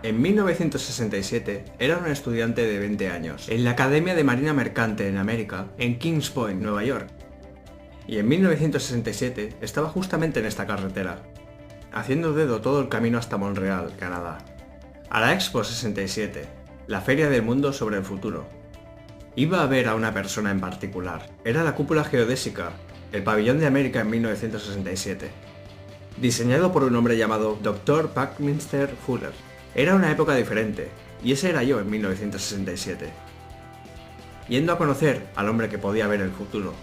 En 1967 era un estudiante de 20 años en la Academia de Marina Mercante en América, en Kings Point, Nueva York. Y en 1967 estaba justamente en esta carretera, haciendo dedo todo el camino hasta Montreal, Canadá, a la Expo 67, la feria del mundo sobre el futuro. Iba a ver a una persona en particular. Era la cúpula geodésica, el pabellón de América en 1967, diseñado por un hombre llamado Dr. Buckminster Fuller. Era una época diferente, y ese era yo en 1967, yendo a conocer al hombre que podía ver el futuro.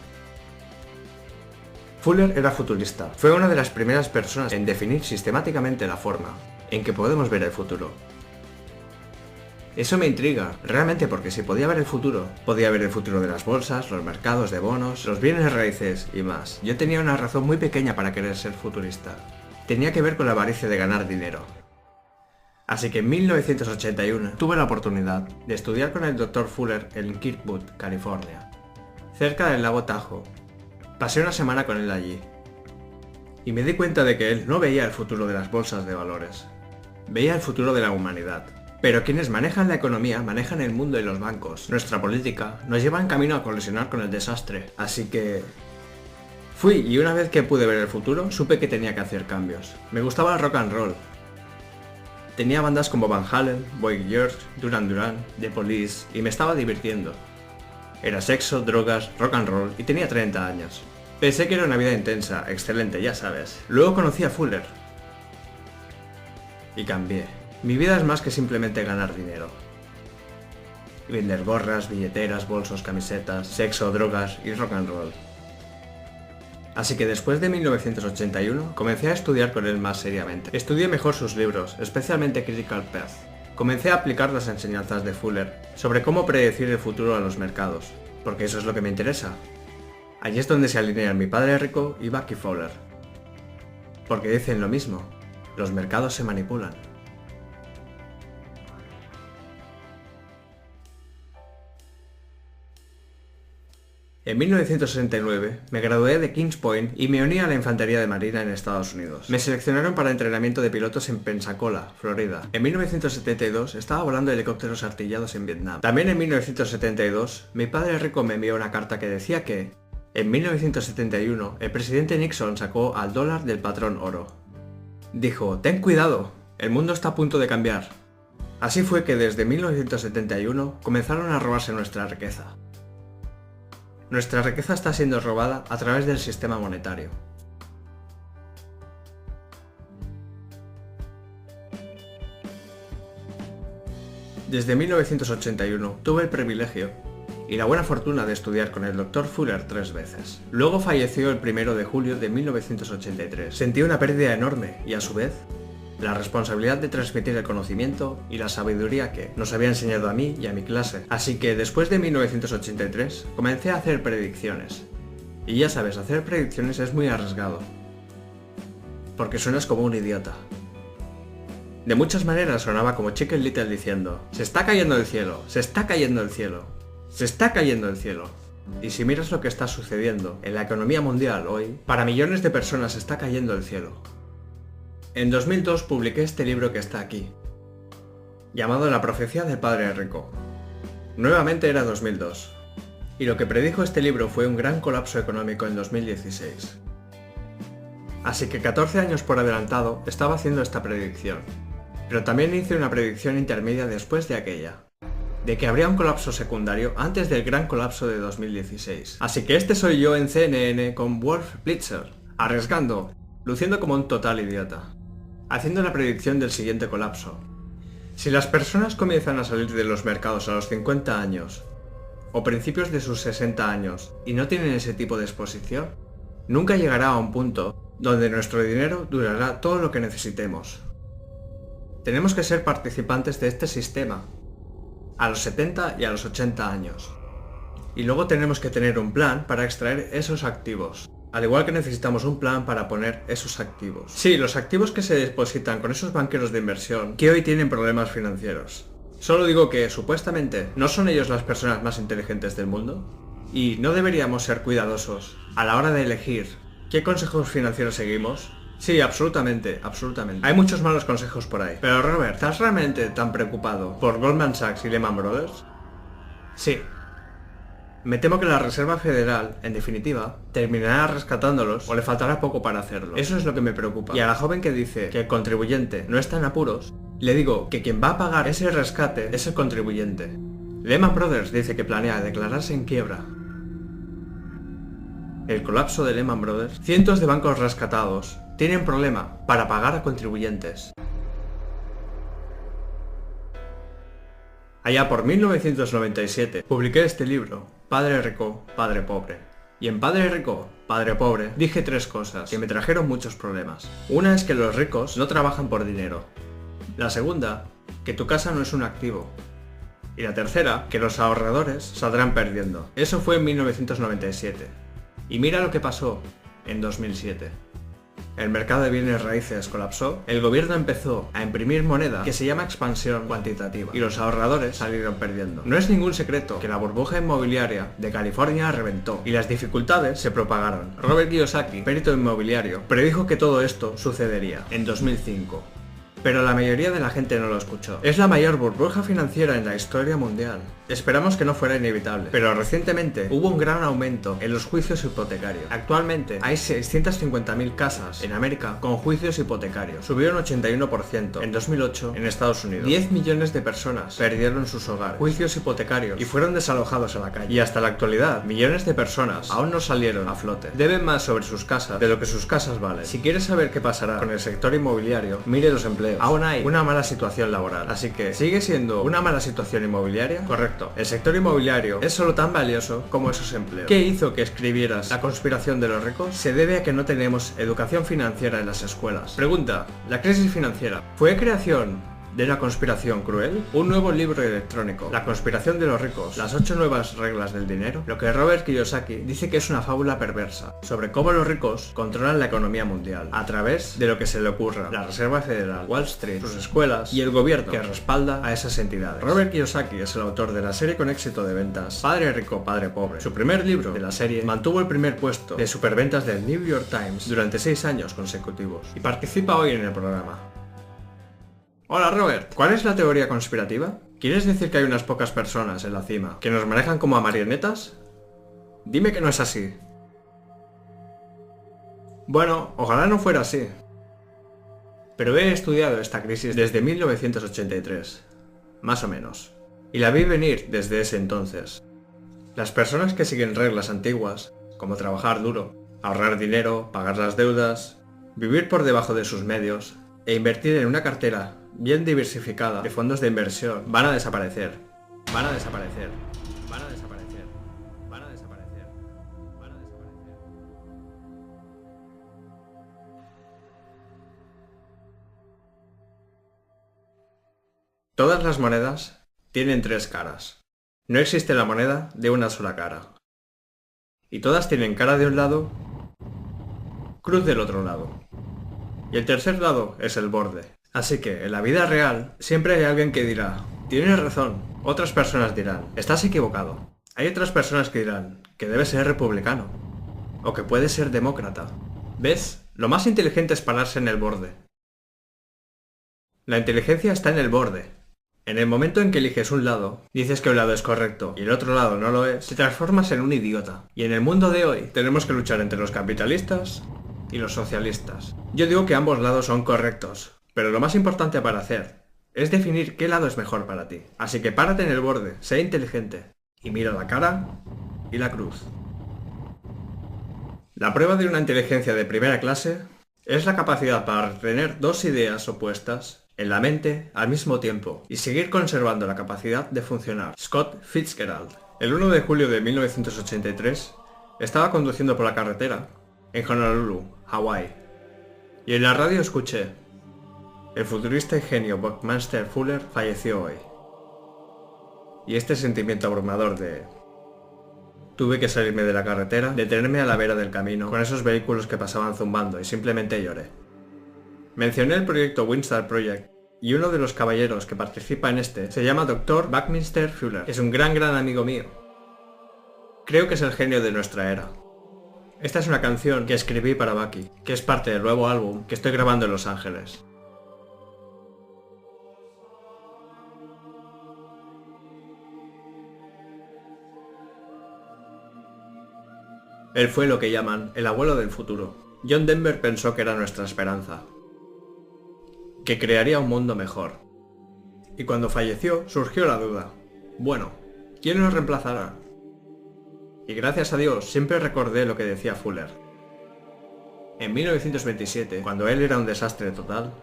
Fuller era futurista. Fue una de las primeras personas en definir sistemáticamente la forma en que podemos ver el futuro. Eso me intriga, realmente, porque si podía ver el futuro, podía ver el futuro de las bolsas, los mercados de bonos, los bienes raíces y más. Yo tenía una razón muy pequeña para querer ser futurista. Tenía que ver con la avaricia de ganar dinero. Así que en 1981 tuve la oportunidad de estudiar con el Dr. Fuller en Kirkwood, California, cerca del lago Tahoe. Pasé una semana con él allí, y me di cuenta de que él no veía el futuro de las bolsas de valores, veía el futuro de la humanidad. Pero quienes manejan la economía manejan el mundo y los bancos. Nuestra política nos lleva en camino a colisionar con el desastre. Así que fui, y una vez que pude ver el futuro, supe que tenía que hacer cambios. Me gustaba el rock and roll. Tenía bandas como Van Halen, Boy George, Duran Duran, The Police, y me estaba divirtiendo. Era sexo, drogas, rock and roll, y tenía 30 años. Pensé que era una vida intensa, excelente, ya sabes. Luego conocí a Fuller. Y cambié. Mi vida es más que simplemente ganar dinero. Vender gorras, billeteras, bolsos, camisetas, sexo, drogas y rock and roll. Así que después de 1981 comencé a estudiar con él más seriamente. Estudié mejor sus libros, especialmente Critical Path. Comencé a aplicar las enseñanzas de Fuller sobre cómo predecir el futuro a los mercados, porque eso es lo que me interesa. Allí es donde se alinean mi padre rico y Bucky Fowler. Porque dicen lo mismo, los mercados se manipulan. En 1969 me gradué de Kings Point y me uní a la Infantería de Marina en Estados Unidos. Me seleccionaron para entrenamiento de pilotos en Pensacola, Florida. En 1972 estaba volando helicópteros artillados en Vietnam. También en 1972 mi padre rico me envió una carta que decía que en 1971 el presidente Nixon sacó al dólar del patrón oro. Dijo: ten cuidado, el mundo está a punto de cambiar. Así fue que desde 1971 comenzaron a robarse nuestra riqueza. Nuestra riqueza está siendo robada a través del sistema monetario. Desde 1981 tuve el privilegio y la buena fortuna de estudiar con el Dr. Fuller 3 veces. Luego falleció el 1 de julio de 1983. Sentí una pérdida enorme y, a su vez, la responsabilidad de transmitir el conocimiento y la sabiduría que nos había enseñado a mí y a mi clase. Así que después de 1983 comencé a hacer predicciones. Y ya sabes, hacer predicciones es muy arriesgado, porque suenas como un idiota. De muchas maneras sonaba como Chicken Little diciendo: se está cayendo el cielo, se está cayendo el cielo, se está cayendo el cielo. Y si miras lo que está sucediendo en la economía mundial hoy, para millones de personas se está cayendo el cielo. En 2002 publiqué este libro que está aquí, llamado La profecía del padre rico. Nuevamente era 2002, y lo que predijo este libro fue un gran colapso económico en 2016. Así que 14 años por adelantado estaba haciendo esta predicción, pero también hice una predicción intermedia después de aquella, de que habría un colapso secundario antes del gran colapso de 2016. Así que este soy yo en CNN con Wolf Blitzer, arriesgando, luciendo como un total idiota, haciendo la predicción del siguiente colapso. Si las personas comienzan a salir de los mercados a los 50 años, o principios de sus 60 años, y no tienen ese tipo de exposición, nunca llegará a un punto donde nuestro dinero durará todo lo que necesitemos. Tenemos que ser participantes de este sistema, a los 70 y a los 80 años. Y luego tenemos que tener un plan para extraer esos activos. Al igual que necesitamos un plan para poner esos activos. Sí, los activos que se depositan con esos banqueros de inversión que hoy tienen problemas financieros. Solo digo que, supuestamente, ¿no son ellos las personas más inteligentes del mundo? ¿Y no deberíamos ser cuidadosos a la hora de elegir qué consejos financieros seguimos? Sí, absolutamente, absolutamente. Hay muchos malos consejos por ahí. Pero Robert, ¿estás realmente tan preocupado por Goldman Sachs y Lehman Brothers? Sí. Me temo que la Reserva Federal, en definitiva, terminará rescatándolos o le faltará poco para hacerlo. Eso es lo que me preocupa. Y a la joven que dice que el contribuyente no está en apuros, le digo que quien va a pagar ese rescate es el contribuyente. Lehman Brothers dice que planea declararse en quiebra. El colapso de Lehman Brothers, cientos de bancos rescatados tienen problema para pagar a contribuyentes. Allá por 1997 publiqué este libro, Padre Rico, Padre Pobre. Y en Padre Rico, Padre Pobre dije tres cosas que me trajeron muchos problemas. Una es que los ricos no trabajan por dinero. La segunda, que tu casa no es un activo. Y la tercera, que los ahorradores saldrán perdiendo. Eso fue en 1997. Y mira lo que pasó en 2007. El mercado de bienes raíces colapsó, el gobierno empezó a imprimir moneda que se llama expansión cuantitativa y los ahorradores salieron perdiendo. No es ningún secreto que la burbuja inmobiliaria de California reventó y las dificultades se propagaron. Robert Kiyosaki, perito inmobiliario, predijo que todo esto sucedería en 2005. Pero la mayoría de la gente no lo escuchó. Es la mayor burbuja financiera en la historia mundial. Esperamos que no fuera inevitable, pero recientemente hubo un gran aumento en los juicios hipotecarios. Actualmente hay 650.000 casas en América con juicios hipotecarios. Subieron 81% en 2008 en Estados Unidos. 10 millones de personas perdieron sus hogares, juicios hipotecarios y fueron desalojados a la calle. Y hasta la actualidad, millones de personas aún no salieron a flote. Deben más sobre sus casas de lo que sus casas valen. Si quieres saber qué pasará con el sector inmobiliario, mire los empleos. Aún hay una mala situación laboral, así que ¿sigue siendo una mala situación inmobiliaria? Correcto. El sector inmobiliario es solo tan valioso como esos empleos. ¿Qué hizo que escribieras La conspiración de los ricos? Se debe a que no tenemos educación financiera en las escuelas. Pregunta, ¿la crisis financiera fue creación de una conspiración cruel? Un nuevo libro electrónico, La conspiración de los ricos, las 8 nuevas reglas del dinero, lo que Robert Kiyosaki dice que es una fábula perversa, sobre cómo los ricos controlan la economía mundial, a través de lo que se le ocurra, la Reserva Federal, Wall Street, sus escuelas y el gobierno que respalda a esas entidades. Robert Kiyosaki es el autor de la serie con éxito de ventas, Padre Rico, Padre Pobre. Su primer libro de la serie mantuvo el primer puesto de superventas del New York Times durante 6 años consecutivos, y participa hoy en el programa. Hola Robert, ¿cuál es la teoría conspirativa? ¿Quieres decir que hay unas pocas personas en la cima que nos manejan como a marionetas? Dime que no es así. Bueno, ojalá no fuera así. Pero he estudiado esta crisis desde 1983, más o menos, y la vi venir desde ese entonces. Las personas que siguen reglas antiguas, como trabajar duro, ahorrar dinero, pagar las deudas, vivir por debajo de sus medios e invertir en una cartera bien diversificada de fondos de inversión, van a desaparecer. Van a desaparecer. Van a desaparecer. Van a desaparecer. Van a desaparecer. Todas las monedas tienen 3 caras. No existe la moneda de una sola cara. Y todas tienen cara de un lado, cruz del otro lado. Y el tercer lado es el borde. Así que en la vida real siempre hay alguien que dirá, tienes razón. Otras personas dirán, estás equivocado. Hay otras personas que dirán que debes ser republicano. O que puedes ser demócrata. ¿Ves? Lo más inteligente es pararse en el borde. La inteligencia está en el borde. En el momento en que eliges un lado, dices que un lado es correcto y el otro lado no lo es, te transformas en un idiota. Y en el mundo de hoy tenemos que luchar entre los capitalistas y los socialistas. Yo digo que ambos lados son correctos. Pero lo más importante para hacer es definir qué lado es mejor para ti. Así que párate en el borde, sé inteligente y mira la cara y la cruz. La prueba de una inteligencia de primera clase es la capacidad para retener dos ideas opuestas en la mente al mismo tiempo y seguir conservando la capacidad de funcionar. Scott Fitzgerald. El 1 de julio de 1983 estaba conduciendo por la carretera en Honolulu, Hawái, y en la radio escuché: el futurista y genio Buckminster Fuller falleció hoy. Y este sentimiento abrumador de... Tuve que salirme de la carretera, detenerme a la vera del camino, con esos vehículos que pasaban zumbando, y simplemente lloré. Mencioné el proyecto Windstar Project, y uno de los caballeros que participa en este se llama Dr. Buckminster Fuller. Es un gran amigo mío. Creo que es el genio de nuestra era. Esta es una canción que escribí para Bucky, que es parte del nuevo álbum que estoy grabando en Los Ángeles. Él fue lo que llaman el abuelo del futuro. John Denver pensó que era nuestra esperanza, que crearía un mundo mejor. Y cuando falleció, surgió la duda. Bueno, ¿quién nos reemplazará? Y gracias a Dios siempre recordé lo que decía Fuller. En 1927, cuando él era un desastre total,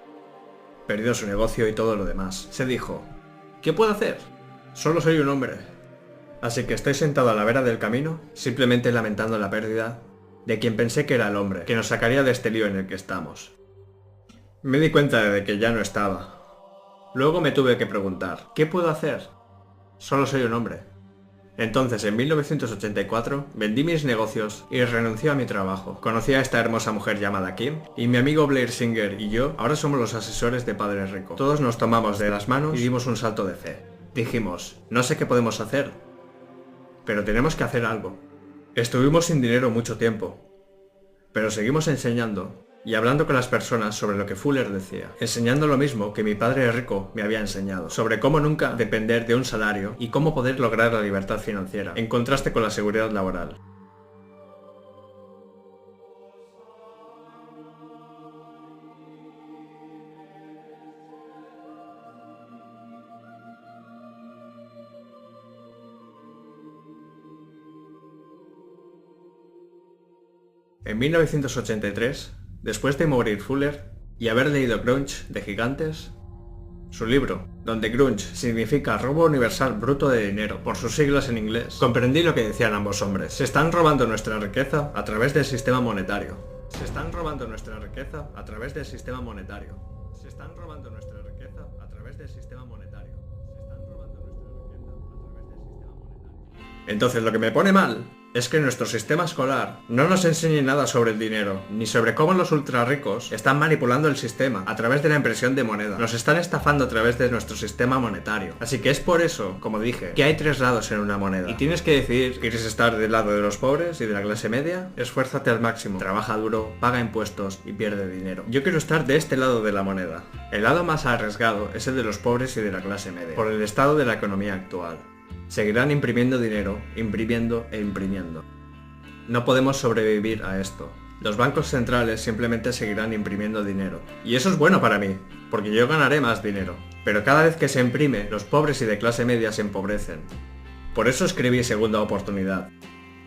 perdió su negocio y todo lo demás, se dijo: ¿qué puedo hacer? Solo soy un hombre. Así que estoy sentado a la vera del camino, simplemente lamentando la pérdida de quien pensé que era el hombre, que nos sacaría de este lío en el que estamos. Me di cuenta de que ya no estaba. Luego me tuve que preguntar, ¿qué puedo hacer? Solo soy un hombre. Entonces, en 1984, vendí mis negocios y renuncié a mi trabajo. Conocí a esta hermosa mujer llamada Kim, y mi amigo Blair Singer y yo ahora somos los asesores de Padre Rico. Todos nos tomamos de las manos y dimos un salto de fe. Dijimos, no sé qué podemos hacer, pero tenemos que hacer algo. Estuvimos sin dinero mucho tiempo, pero seguimos enseñando y hablando con las personas sobre lo que Fuller decía, enseñando lo mismo que mi padre rico me había enseñado, sobre cómo nunca depender de un salario y cómo poder lograr la libertad financiera, en contraste con la seguridad laboral. En 1983, después de morir Fuller y haber leído Grunge de Gigantes, su libro, donde grunge significa robo universal bruto de dinero, por sus siglas en inglés, comprendí lo que decían ambos hombres. Se están robando nuestra riqueza a través del sistema monetario. Se están robando nuestra riqueza a través del sistema monetario. Se están robando nuestra riqueza a través del sistema monetario. Se están robando nuestra riqueza a través del sistema monetario. Entonces lo que me pone mal es que nuestro sistema escolar no nos enseñe nada sobre el dinero, ni sobre cómo los ultra ricos están manipulando el sistema a través de la impresión de moneda. Nos están estafando a través de nuestro sistema monetario. Así que es por eso, como dije, que hay tres lados en una moneda. Y tienes que decidir, ¿quieres estar del lado de los pobres y de la clase media? Esfuérzate al máximo, trabaja duro, paga impuestos y pierde dinero. Yo quiero estar de este lado de la moneda. El lado más arriesgado es el de los pobres y de la clase media, por el estado de la economía actual. Seguirán imprimiendo dinero, imprimiendo e imprimiendo. No podemos sobrevivir a esto. Los bancos centrales simplemente seguirán imprimiendo dinero. Y eso es bueno para mí, porque yo ganaré más dinero. Pero cada vez que se imprime, los pobres y de clase media se empobrecen. Por eso escribí Segunda Oportunidad.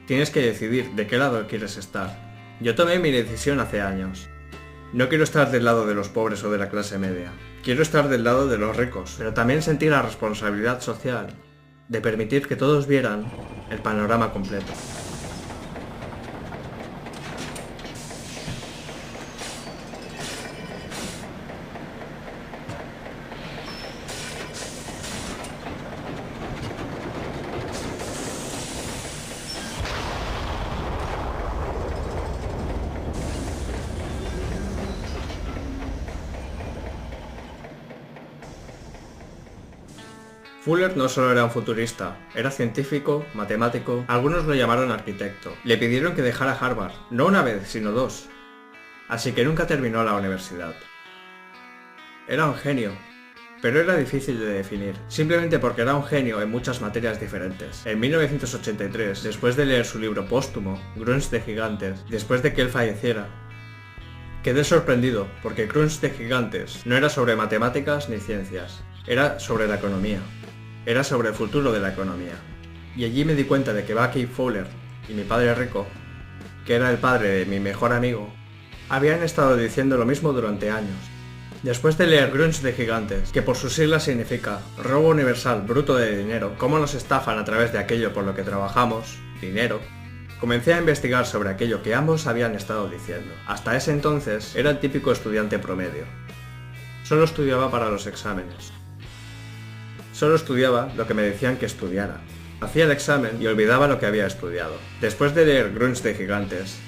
Tienes que decidir de qué lado quieres estar. Yo tomé mi decisión hace años. No quiero estar del lado de los pobres o de la clase media. Quiero estar del lado de los ricos, pero también sentir la responsabilidad social de permitir que todos vieran el panorama completo. Fuller no solo era un futurista, era científico, matemático, algunos lo llamaron arquitecto. Le pidieron que dejara Harvard, no una vez, sino dos. Así que nunca terminó la universidad. Era un genio, pero era difícil de definir, simplemente porque era un genio en muchas materias diferentes. En 1983, después de leer su libro póstumo, Grunge de Gigantes, después de que él falleciera, quedé sorprendido, porque Grunge de Gigantes no era sobre matemáticas ni ciencias, era sobre la economía. Era sobre el futuro de la economía. Y allí me di cuenta de que Bucky Fuller y mi padre rico, que era el padre de mi mejor amigo, habían estado diciendo lo mismo durante años. Después de leer Grunge de Gigantes, que por sus siglas significa robo universal bruto de dinero, cómo nos estafan a través de aquello por lo que trabajamos, dinero, comencé a investigar sobre aquello que ambos habían estado diciendo. Hasta ese entonces era el típico estudiante promedio. Solo estudiaba para los exámenes. Solo estudiaba lo que me decían que estudiara. Hacía el examen y olvidaba lo que había estudiado. Después de leer Grunge de Gigantes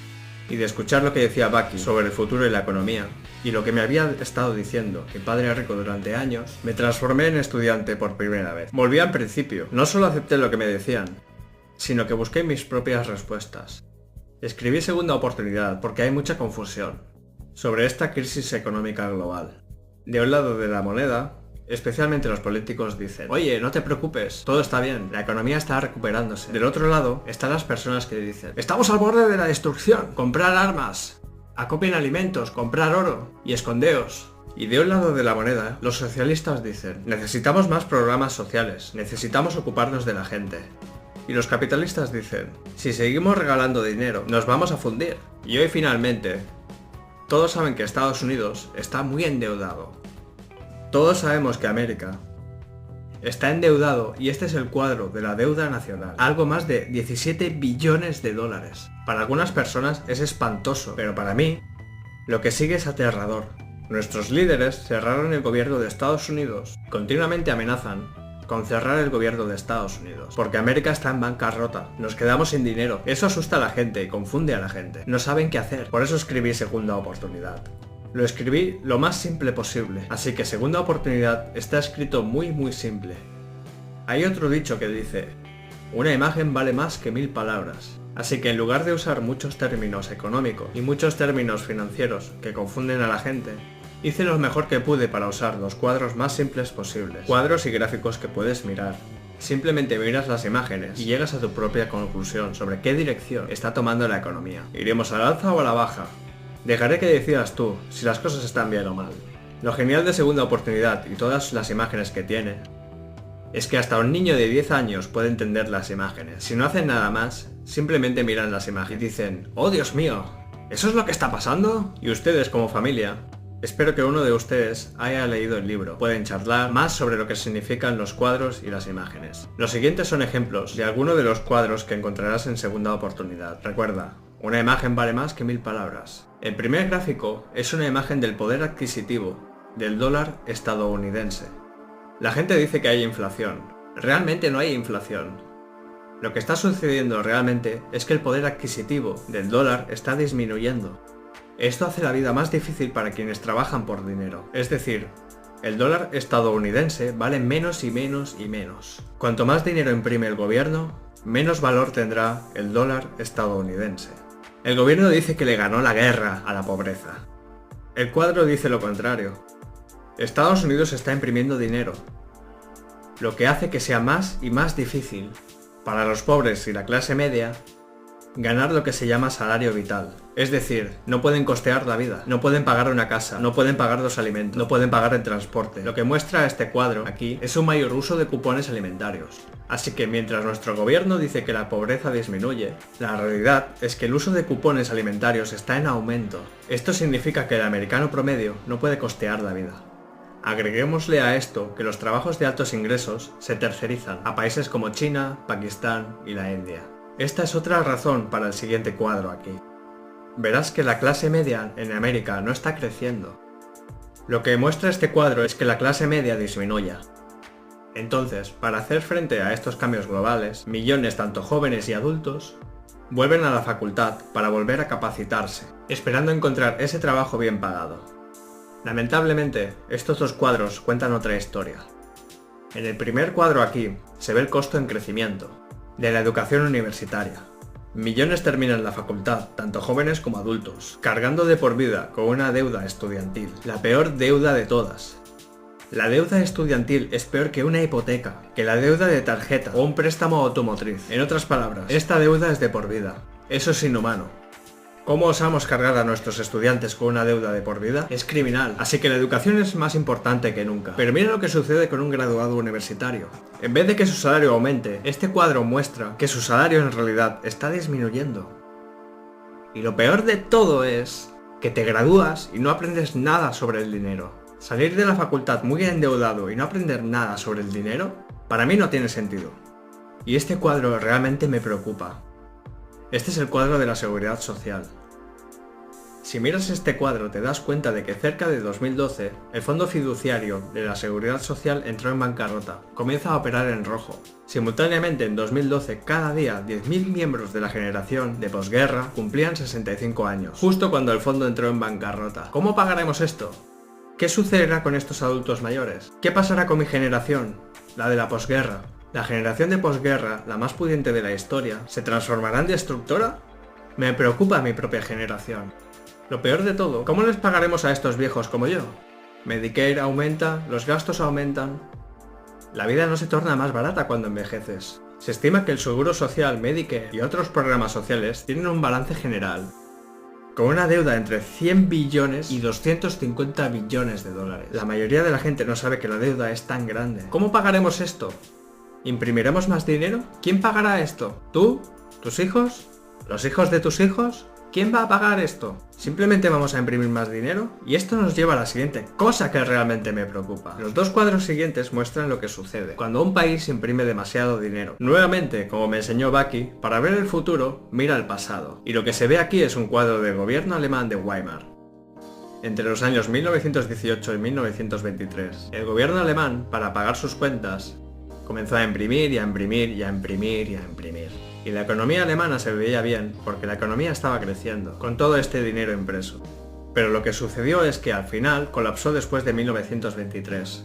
y de escuchar lo que decía Bucky sobre el futuro y la economía, y lo que me había estado diciendo mi padre rico durante años, me transformé en estudiante por primera vez. Volví al principio. No solo acepté lo que me decían, sino que busqué mis propias respuestas. Escribí segunda oportunidad porque hay mucha confusión sobre esta crisis económica global. De un lado de la moneda, especialmente los políticos dicen: oye, no te preocupes, todo está bien, la economía está recuperándose. Del otro lado están las personas que dicen: estamos al borde de la destrucción, comprar armas, acopien alimentos, comprar oro y escondeos. Y de un lado de la moneda, los socialistas dicen: necesitamos más programas sociales, necesitamos ocuparnos de la gente. Y los capitalistas dicen: si seguimos regalando dinero, nos vamos a fundir. Y hoy finalmente, todos saben que Estados Unidos está muy endeudado. Todos sabemos que América está endeudado y este es el cuadro de la deuda nacional. Algo más de 17 billones de dólares. Para algunas personas es espantoso, pero para mí, lo que sigue es aterrador. Nuestros líderes cerraron el gobierno de Estados Unidos. Continuamente amenazan con cerrar el gobierno de Estados Unidos, porque América está en bancarrota, nos quedamos sin dinero. Eso asusta a la gente y confunde a la gente. No saben qué hacer, por eso escribí segunda oportunidad. Lo escribí lo más simple posible, así que segunda oportunidad está escrito muy simple. Hay otro dicho que dice: una imagen vale más que 1000 palabras. Así que en lugar de usar muchos términos económicos y muchos términos financieros que confunden a la gente, hice lo mejor que pude para usar los cuadros más simples posibles. Cuadros y gráficos que puedes mirar. Simplemente miras las imágenes y llegas a tu propia conclusión sobre qué dirección está tomando la economía. ¿Iremos al alza o a la baja? Dejaré que decidas tú si las cosas están bien o mal. Lo genial de segunda oportunidad y todas las imágenes que tiene es que hasta un niño de 10 años puede entender las imágenes. Si no hacen nada más, simplemente miran las imágenes y dicen: ¡oh Dios mío! ¿Eso es lo que está pasando? Y ustedes como familia, espero que uno de ustedes haya leído el libro. Pueden charlar más sobre lo que significan los cuadros y las imágenes. Los siguientes son ejemplos de algunos de los cuadros que encontrarás en segunda oportunidad. Recuerda, una imagen vale más que 1000 palabras. El primer gráfico es una imagen del poder adquisitivo del dólar estadounidense. La gente dice que hay inflación. Realmente no hay inflación. Lo que está sucediendo realmente es que el poder adquisitivo del dólar está disminuyendo. Esto hace la vida más difícil para quienes trabajan por dinero. Es decir, el dólar estadounidense vale menos y menos y menos. Cuanto más dinero imprime el gobierno, menos valor tendrá el dólar estadounidense. El gobierno dice que le ganó la guerra a la pobreza. El cuadro dice lo contrario. Estados Unidos está imprimiendo dinero, lo que hace que sea más y más difícil para los pobres y la clase media ganar lo que se llama salario vital. Es decir, no pueden costear la vida, no pueden pagar una casa, no pueden pagar los alimentos, no pueden pagar el transporte. Lo que muestra este cuadro aquí es un mayor uso de cupones alimentarios. Así que mientras nuestro gobierno dice que la pobreza disminuye, la realidad es que el uso de cupones alimentarios está en aumento. Esto significa que el americano promedio no puede costear la vida. Agreguémosle a esto que los trabajos de altos ingresos se tercerizan a países como China, Pakistán y la India. Esta es otra razón para el siguiente cuadro aquí. Verás que la clase media en América no está creciendo. Lo que muestra este cuadro es que la clase media disminuye. Entonces, para hacer frente a estos cambios globales, millones tanto jóvenes y adultos vuelven a la facultad para volver a capacitarse, esperando encontrar ese trabajo bien pagado. Lamentablemente, estos dos cuadros cuentan otra historia. En el primer cuadro aquí se ve el costo en crecimiento de la educación universitaria. Millones terminan la facultad, tanto jóvenes como adultos, cargando de por vida con una deuda estudiantil, la peor deuda de todas. La deuda estudiantil es peor que una hipoteca, que la deuda de tarjeta o un préstamo automotriz. En otras palabras, esta deuda es de por vida. Eso es inhumano. ¿Cómo osamos cargar a nuestros estudiantes con una deuda de por vida? Es criminal, así que la educación es más importante que nunca. Pero mira lo que sucede con un graduado universitario. En vez de que su salario aumente, este cuadro muestra que su salario en realidad está disminuyendo. Y lo peor de todo es que te gradúas y no aprendes nada sobre el dinero. Salir de la facultad muy endeudado y no aprender nada sobre el dinero, para mí no tiene sentido. Y este cuadro realmente me preocupa. Este es el cuadro de la seguridad social. Si miras este cuadro te das cuenta de que cerca de 2012 el fondo fiduciario de la seguridad social entró en bancarrota, comienza a operar en rojo. Simultáneamente en 2012 cada día 10.000 miembros de la generación de posguerra cumplían 65 años, justo cuando el fondo entró en bancarrota. ¿Cómo pagaremos esto? ¿Qué sucederá con estos adultos mayores? ¿Qué pasará con mi generación, la de la posguerra? ¿La generación de posguerra, la más pudiente de la historia, se transformará en destructora? Me preocupa mi propia generación. Lo peor de todo, ¿cómo les pagaremos a estos viejos como yo? Medicare aumenta, los gastos aumentan. La vida no se torna más barata cuando envejeces. Se estima que el Seguro Social, Medicare y otros programas sociales tienen un balance general, con una deuda entre 100 billones y 250 billones de dólares. La mayoría de la gente no sabe que la deuda es tan grande. ¿Cómo pagaremos esto? ¿Imprimiremos más dinero? ¿Quién pagará esto? ¿Tú? ¿Tus hijos? ¿Los hijos de tus hijos? ¿Quién va a pagar esto? ¿Simplemente vamos a imprimir más dinero? Y esto nos lleva a la siguiente cosa que realmente me preocupa. Los dos cuadros siguientes muestran lo que sucede cuando un país imprime demasiado dinero. Nuevamente, como me enseñó Bucky, para ver el futuro, mira al pasado. Y lo que se ve aquí es un cuadro del gobierno alemán de Weimar. Entre los años 1918 y 1923, el gobierno alemán, para pagar sus cuentas, comenzó a imprimir y a imprimir y a imprimir y a imprimir. Y la economía alemana se veía bien, porque la economía estaba creciendo, con todo este dinero impreso. Pero lo que sucedió es que al final colapsó después de 1923.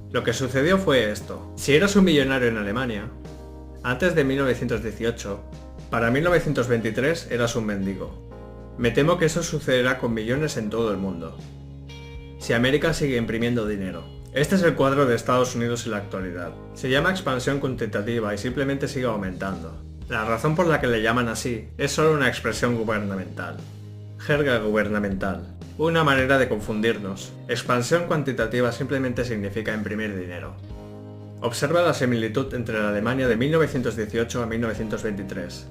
Lo que sucedió fue esto. Si eras un millonario en Alemania, antes de 1918, para 1923 eras un mendigo. Me temo que eso sucederá con millones en todo el mundo. Si América sigue imprimiendo dinero. Este es el cuadro de Estados Unidos en la actualidad. Se llama expansión cuantitativa y simplemente sigue aumentando. La razón por la que le llaman así es solo una expresión gubernamental. Jerga gubernamental. Una manera de confundirnos. Expansión cuantitativa simplemente significa imprimir dinero. Observa la similitud entre la Alemania de 1918 a 1923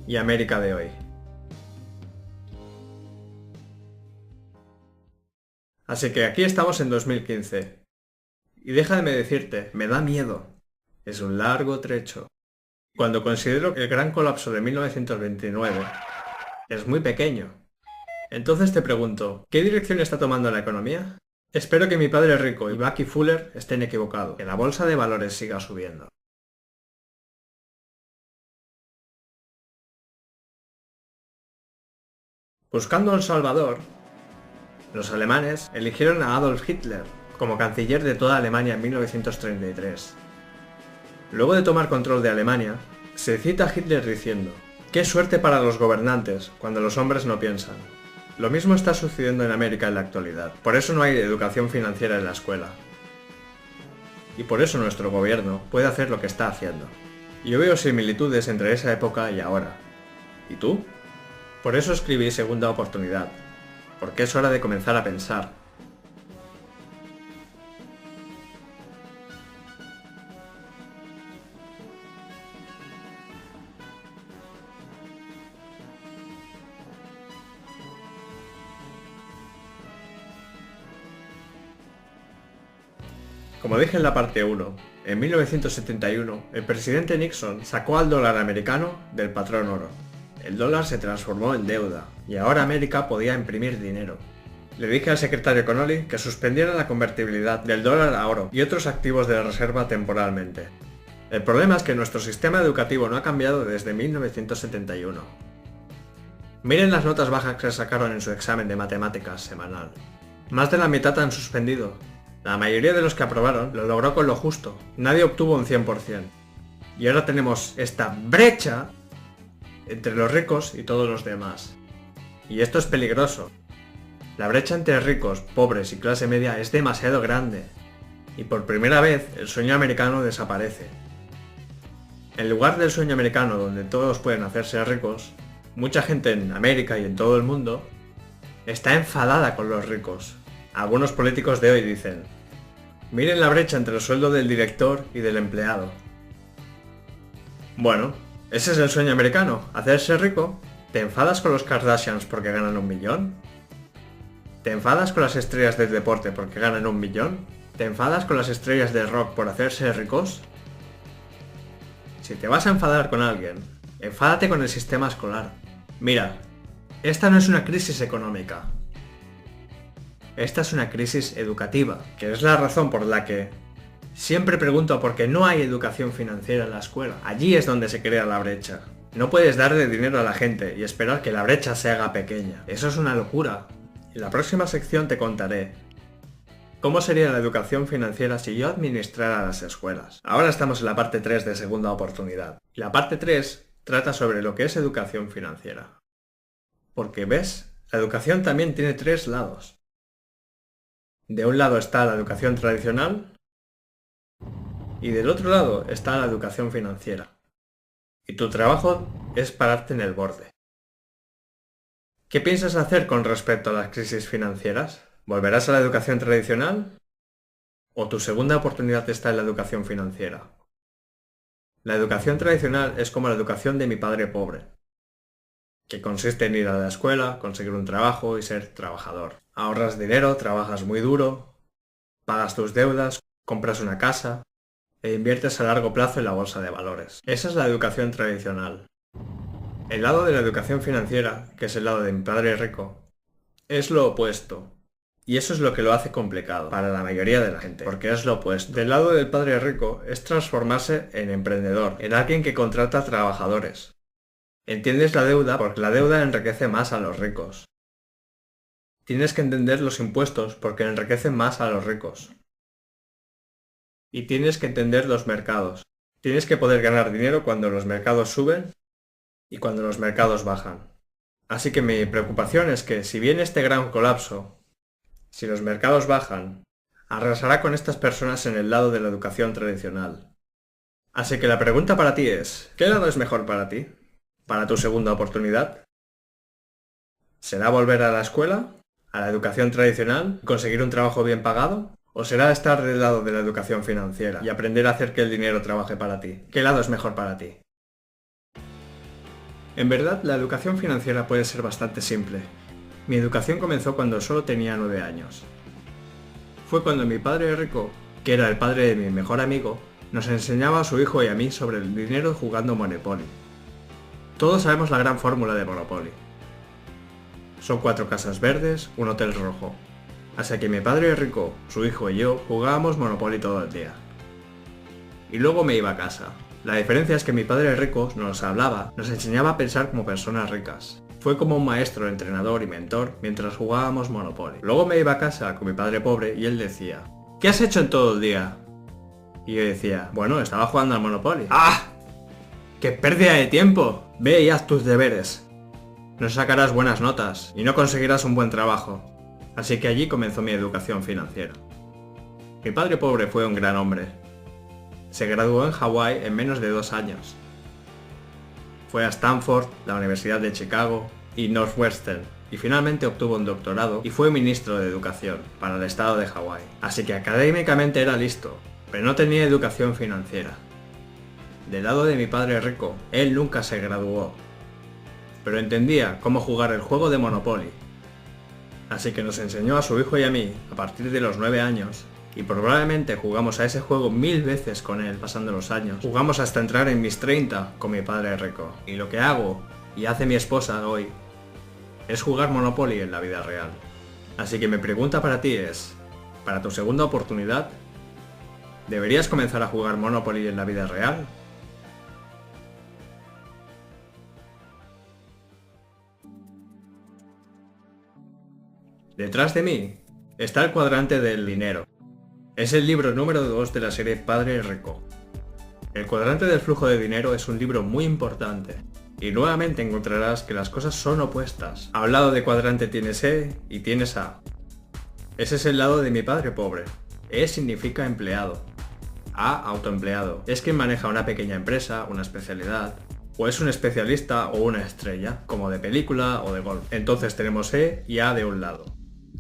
y América de hoy. Así que aquí estamos en 2015. Y déjame decirte, me da miedo. Es un largo trecho. Cuando considero que el gran colapso de 1929 es muy pequeño. Entonces te pregunto, ¿qué dirección está tomando la economía? Espero que mi padre rico y Bucky Fuller estén equivocados, que la bolsa de valores siga subiendo. Buscando El Salvador, los alemanes eligieron a Adolf Hitler como canciller de toda Alemania en 1933. Luego de tomar control de Alemania, se cita a Hitler diciendo: «Qué suerte para los gobernantes cuando los hombres no piensan». Lo mismo está sucediendo en América en la actualidad. Por eso no hay educación financiera en la escuela. Y por eso nuestro gobierno puede hacer lo que está haciendo. Yo veo similitudes entre esa época y ahora. ¿Y tú? Por eso escribí Segunda Oportunidad. Porque es hora de comenzar a pensar. Como dije en la parte 1, en 1971 el presidente Nixon sacó al dólar americano del patrón oro. El dólar se transformó en deuda y ahora América podía imprimir dinero. Le dije al secretario Connolly que suspendiera la convertibilidad del dólar a oro y otros activos de reserva temporalmente. El problema es que nuestro sistema educativo no ha cambiado desde 1971. Miren las notas bajas que sacaron en su examen de matemáticas semanal. Más de la mitad han suspendido. La mayoría de los que aprobaron lo logró con lo justo. Nadie obtuvo un 100%. Y ahora tenemos esta brecha entre los ricos y todos los demás. Y esto es peligroso. La brecha entre ricos, pobres y clase media es demasiado grande. Y por primera vez el sueño americano desaparece. En lugar del sueño americano donde todos pueden hacerse ricos, mucha gente en América y en todo el mundo está enfadada con los ricos. Algunos políticos de hoy dicen: miren la brecha entre el sueldo del director y del empleado. Bueno, ese es el sueño americano, hacerse rico. ¿Te enfadas con los Kardashians porque ganan 1 millón? ¿Te enfadas con las estrellas del deporte porque ganan 1 millón? ¿Te enfadas con las estrellas del rock por hacerse ricos? Si te vas a enfadar con alguien, enfádate con el sistema escolar. Mira, esta no es una crisis económica. Esta es una crisis educativa, que es la razón por la que siempre pregunto por qué no hay educación financiera en la escuela. Allí es donde se crea la brecha. No puedes darle dinero a la gente y esperar que la brecha se haga pequeña. Eso es una locura. En la próxima sección te contaré cómo sería la educación financiera si yo administrara las escuelas. Ahora estamos en la parte 3 de Segunda Oportunidad. La parte 3 trata sobre lo que es educación financiera. Porque, ¿ves? La educación también tiene tres lados. De un lado está la educación tradicional y del otro lado está la educación financiera. Y tu trabajo es pararte en el borde. ¿Qué piensas hacer con respecto a las crisis financieras? ¿Volverás a la educación tradicional? ¿O tu segunda oportunidad está en la educación financiera? La educación tradicional es como la educación de mi padre pobre, que consiste en ir a la escuela, conseguir un trabajo y ser trabajador. Ahorras dinero, trabajas muy duro, pagas tus deudas, compras una casa e inviertes a largo plazo en la bolsa de valores. Esa es la educación tradicional. El lado de la educación financiera, que es el lado de mi padre rico, es lo opuesto. Y eso es lo que lo hace complicado para la mayoría de la gente, porque es lo opuesto. Del lado del padre rico es transformarse en emprendedor, en alguien que contrata trabajadores. Entiendes la deuda porque la deuda enriquece más a los ricos. Tienes que entender los impuestos porque enriquecen más a los ricos. Y tienes que entender los mercados. Tienes que poder ganar dinero cuando los mercados suben y cuando los mercados bajan. Así que mi preocupación es que si viene este gran colapso, si los mercados bajan, arrasará con estas personas en el lado de la educación tradicional. Así que la pregunta para ti es, ¿qué lado es mejor para ti? ¿Para tu segunda oportunidad? ¿Será volver a la escuela? ¿A la educación tradicional? ¿Conseguir un trabajo bien pagado? ¿O será estar del lado de la educación financiera y aprender a hacer que el dinero trabaje para ti? ¿Qué lado es mejor para ti? En verdad, la educación financiera puede ser bastante simple. Mi educación comenzó cuando solo tenía 9 años. Fue cuando mi padre rico, que era el padre de mi mejor amigo, nos enseñaba a su hijo y a mí sobre el dinero jugando Monopoly. Todos sabemos la gran fórmula de Monopoly. Son 4 casas verdes, un hotel rojo. Así que mi padre rico, su hijo y yo jugábamos Monopoly todo el día. Y luego me iba a casa. La diferencia es que mi padre rico nos hablaba, nos enseñaba a pensar como personas ricas. Fue como un maestro, entrenador y mentor mientras jugábamos Monopoly. Luego me iba a casa con mi padre pobre y él decía, ¿qué has hecho en todo el día? Y yo decía, bueno, estaba jugando al Monopoly. ¡Ah! ¡Qué pérdida de tiempo! Ve y haz tus deberes. No sacarás buenas notas y no conseguirás un buen trabajo. Así que allí comenzó mi educación financiera. Mi padre pobre fue un gran hombre. Se graduó en Hawái en menos de 2 años. Fue a Stanford, la Universidad de Chicago y Northwestern, y finalmente obtuvo un doctorado y fue ministro de Educación para el estado de Hawái. Así que académicamente era listo, pero no tenía educación financiera. Del lado de mi padre rico, él nunca se graduó, pero entendía cómo jugar el juego de Monopoly. Así que nos enseñó a su hijo y a mí, a partir de los 9 años, y probablemente jugamos a ese juego 1000 veces con él pasando los años. Jugamos hasta entrar en mis 30 con mi padre rico. Y lo que hago, y hace mi esposa hoy, es jugar Monopoly en la vida real. Así que mi pregunta para ti es, para tu segunda oportunidad, ¿deberías comenzar a jugar Monopoly en la vida real? Detrás de mí está el cuadrante del dinero. Es el libro número 2 de la serie Padre Rico. El cuadrante del flujo de dinero es un libro muy importante, y nuevamente encontrarás que las cosas son opuestas. A un lado de cuadrante tienes E y tienes A. Ese es el lado de mi padre pobre. E significa empleado. A, autoempleado. Es quien maneja una pequeña empresa, una especialidad, o es un especialista o una estrella, como de película o de golf. Entonces tenemos E y A de un lado.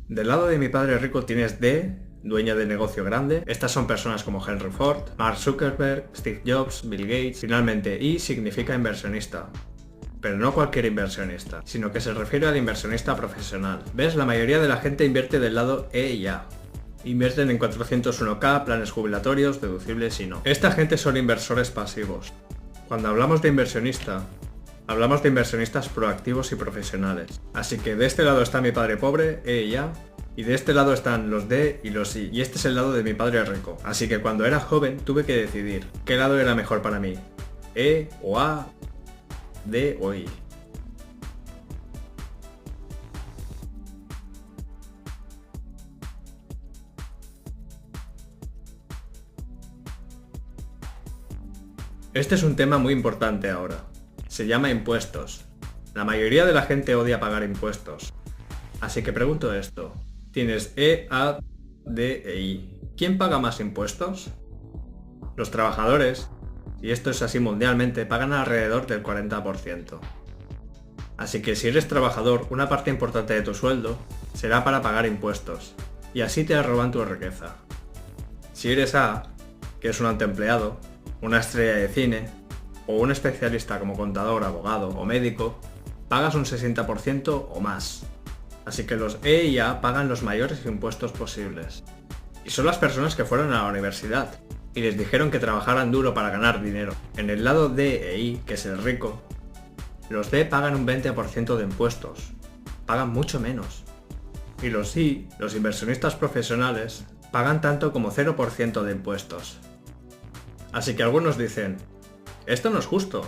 Del lado de mi padre rico tienes D, dueña de negocio grande. Estas son personas como Henry Ford, Mark Zuckerberg, Steve Jobs, Bill Gates. Finalmente, I significa inversionista. Pero no cualquier inversionista, sino que se refiere al inversionista profesional. ¿Ves? La mayoría de la gente invierte del lado E y A. Invierten en 401k, planes jubilatorios, deducibles y no. Esta gente son inversores pasivos. Cuando hablamos de inversionista, hablamos de inversionistas proactivos y profesionales. Así que de este lado está mi padre pobre, E y A, y de este lado están los D y los I, y este es el lado de mi padre rico. Así que cuando era joven tuve que decidir qué lado era mejor para mí, E o A, D o I. Este es un tema muy importante ahora. Se llama impuestos. La mayoría de la gente odia pagar impuestos. Así que pregunto esto. Tienes E, A, D e I. ¿Quién paga más impuestos? Los trabajadores, y esto es así mundialmente, pagan alrededor del 40%. Así que si eres trabajador, una parte importante de tu sueldo será para pagar impuestos, y así te roban tu riqueza. Si eres A, que es un autoempleado, una estrella de cine, o un especialista como contador, abogado o médico, pagas un 60% o más. Así que los E y A pagan los mayores impuestos posibles. Y son las personas que fueron a la universidad y les dijeron que trabajaran duro para ganar dinero. En el lado D e I, que es el rico, los D pagan un 20% de impuestos. Pagan mucho menos. Y los I, los inversionistas profesionales, pagan tanto como 0% de impuestos. Así que algunos dicen, esto no es justo.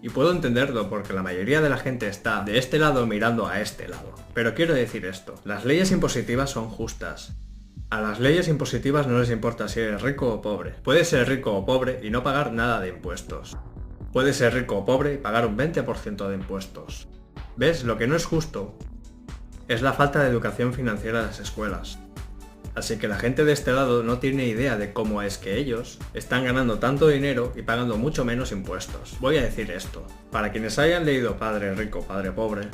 Y puedo entenderlo porque la mayoría de la gente está de este lado mirando a este lado. Pero quiero decir esto, las leyes impositivas son justas. A las leyes impositivas no les importa si eres rico o pobre. Puedes ser rico o pobre y no pagar nada de impuestos. Puedes ser rico o pobre y pagar un 20% de impuestos. ¿Ves? Lo que no es justo es la falta de educación financiera en las escuelas. Así que la gente de este lado no tiene idea de cómo es que ellos están ganando tanto dinero y pagando mucho menos impuestos. Voy a decir esto, para quienes hayan leído Padre Rico, Padre Pobre,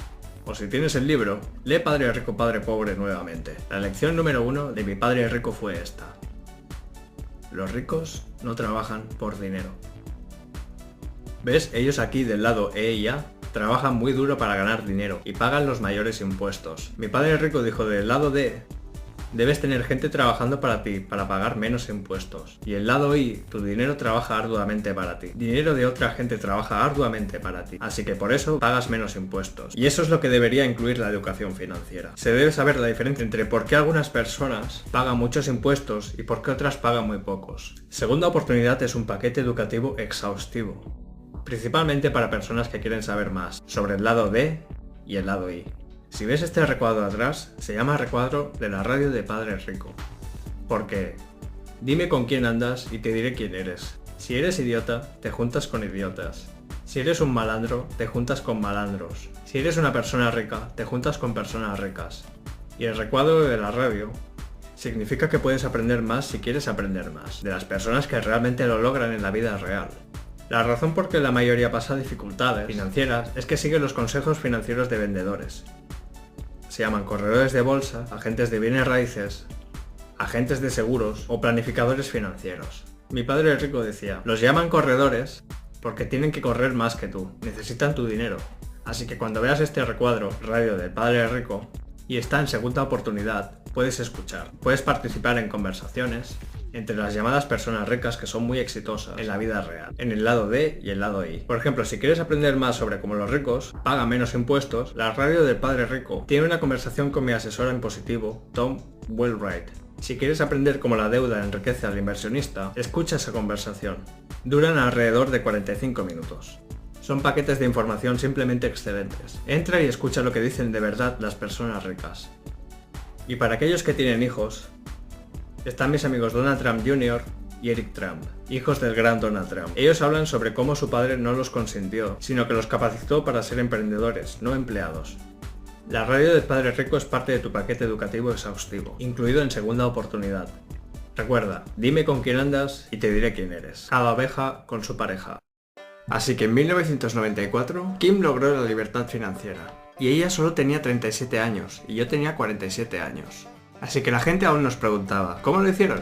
o si tienes el libro, lee Padre Rico, Padre Pobre nuevamente. La lección número 1 de mi padre rico fue esta. Los ricos no trabajan por dinero. ¿Ves? Ellos aquí del lado E y A trabajan muy duro para ganar dinero y pagan los mayores impuestos. Mi padre rico dijo del lado D, debes tener gente trabajando para ti para pagar menos impuestos. Y el lado I, tu dinero trabaja arduamente para ti. Dinero de otra gente trabaja arduamente para ti. Así que por eso pagas menos impuestos. Y eso es lo que debería incluir la educación financiera. Se debe saber la diferencia entre por qué algunas personas pagan muchos impuestos y por qué otras pagan muy pocos. Segunda oportunidad es un paquete educativo exhaustivo. Principalmente para personas que quieren saber más sobre el lado D y el lado I. Si ves este recuadro atrás, se llama recuadro de la radio de Padre Rico. Porque, dime con quién andas y te diré quién eres. Si eres idiota, te juntas con idiotas. Si eres un malandro, te juntas con malandros. Si eres una persona rica, te juntas con personas ricas. Y el recuadro de la radio significa que puedes aprender más si quieres aprender más, de las personas que realmente lo logran en la vida real. La razón por que la mayoría pasa dificultades financieras es que sigue los consejos financieros de vendedores. Se llaman corredores de bolsa, agentes de bienes raíces, agentes de seguros o planificadores financieros. Mi padre rico decía, los llaman corredores porque tienen que correr más que tú, necesitan tu dinero. Así que cuando veas este recuadro, radio del Padre Rico, y está en segunda oportunidad, puedes escuchar, puedes participar en conversaciones entre las llamadas personas ricas que son muy exitosas en la vida real, en el lado D y el lado I. Por ejemplo, si quieres aprender más sobre cómo los ricos pagan menos impuestos, la radio del Padre Rico tiene una conversación con mi asesor impositivo, Tom Wheelwright. Si quieres aprender cómo la deuda enriquece al inversionista, escucha esa conversación. Duran alrededor de 45 minutos. Son paquetes de información simplemente excelentes. Entra y escucha lo que dicen de verdad las personas ricas. Y para aquellos que tienen hijos, están mis amigos Donald Trump Jr. y Eric Trump, hijos del gran Donald Trump. Ellos hablan sobre cómo su padre no los consintió, sino que los capacitó para ser emprendedores, no empleados. La radio del Padre Rico es parte de tu paquete educativo exhaustivo, incluido en segunda oportunidad. Recuerda, dime con quién andas y te diré quién eres. Cada oveja con su pareja. Así que en 1994, Kim logró la libertad financiera. Y ella solo tenía 37 años, y yo tenía 47 años. Así que la gente aún nos preguntaba, ¿cómo lo hicieron?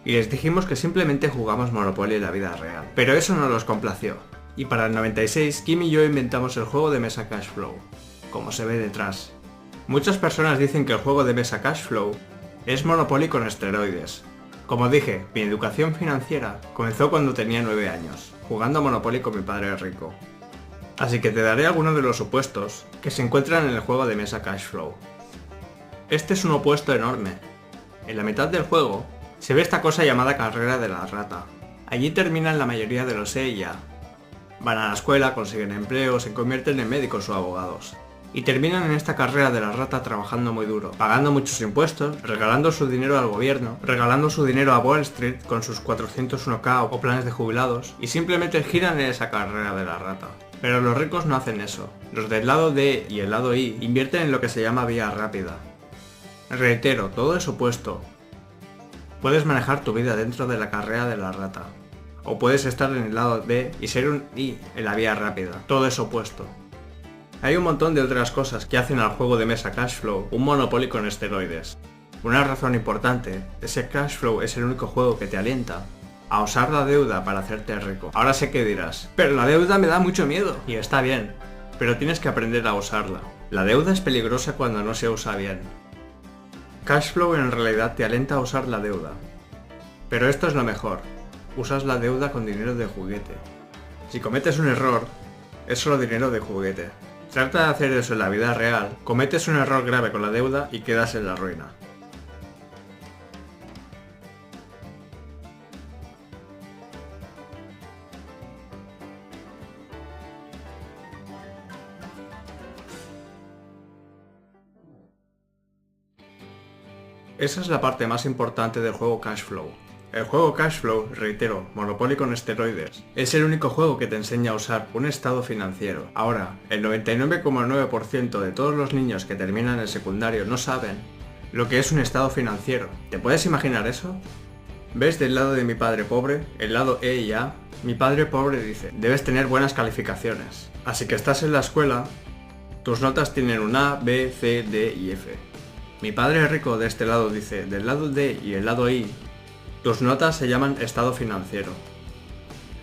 Y les dijimos que simplemente jugamos Monopoly en la vida real. Pero eso no los complació. Y para el 96, Kim y yo inventamos el juego de mesa Cash Flow, como se ve detrás. Muchas personas dicen que el juego de mesa Cash Flow es Monopoly con esteroides. Como dije, mi educación financiera comenzó cuando tenía 9 años, jugando a Monopoly con mi padre rico. Así que te daré algunos de los opuestos que se encuentran en el juego de mesa Cash Flow. Este es un opuesto enorme. En la mitad del juego se ve esta cosa llamada carrera de la rata. Allí terminan la mayoría de los E y A. Van a la escuela, consiguen empleo, se convierten en médicos o abogados. Y terminan en esta carrera de la rata trabajando muy duro, pagando muchos impuestos, regalando su dinero al gobierno, regalando su dinero a Wall Street con sus 401k o planes de jubilados, y simplemente giran en esa carrera de la rata. Pero los ricos no hacen eso. Los del lado D y el lado I invierten en lo que se llama vía rápida. Reitero, todo es opuesto. Puedes manejar tu vida dentro de la carrera de la rata. O puedes estar en el lado D y ser un I en la vía rápida. Todo es opuesto. Hay un montón de otras cosas que hacen al juego de mesa Cashflow un Monopoly con esteroides. Una razón importante es que Cashflow es el único juego que te alienta a usar la deuda para hacerte rico. Ahora sé que dirás, pero la deuda me da mucho miedo. Y está bien, pero tienes que aprender a usarla. La deuda es peligrosa cuando no se usa bien. Cashflow en realidad te alienta a usar la deuda. Pero esto es lo mejor. Usas la deuda con dinero de juguete. Si cometes un error, es solo dinero de juguete. Trata de hacer eso en la vida real, cometes un error grave con la deuda y quedas en la ruina. Esa es la parte más importante del juego Cashflow. El juego Cashflow, reitero, Monopoly con esteroides, es el único juego que te enseña a usar un estado financiero. Ahora, el 99,9% de todos los niños que terminan el secundario no saben lo que es un estado financiero. ¿Te puedes imaginar eso? ¿Ves del lado de mi padre pobre, el lado E y A? Mi padre pobre dice, debes tener buenas calificaciones. Así que estás en la escuela, tus notas tienen un A, B, C, D y F. Mi padre rico de este lado dice, del lado D y el lado I, tus notas se llaman estado financiero.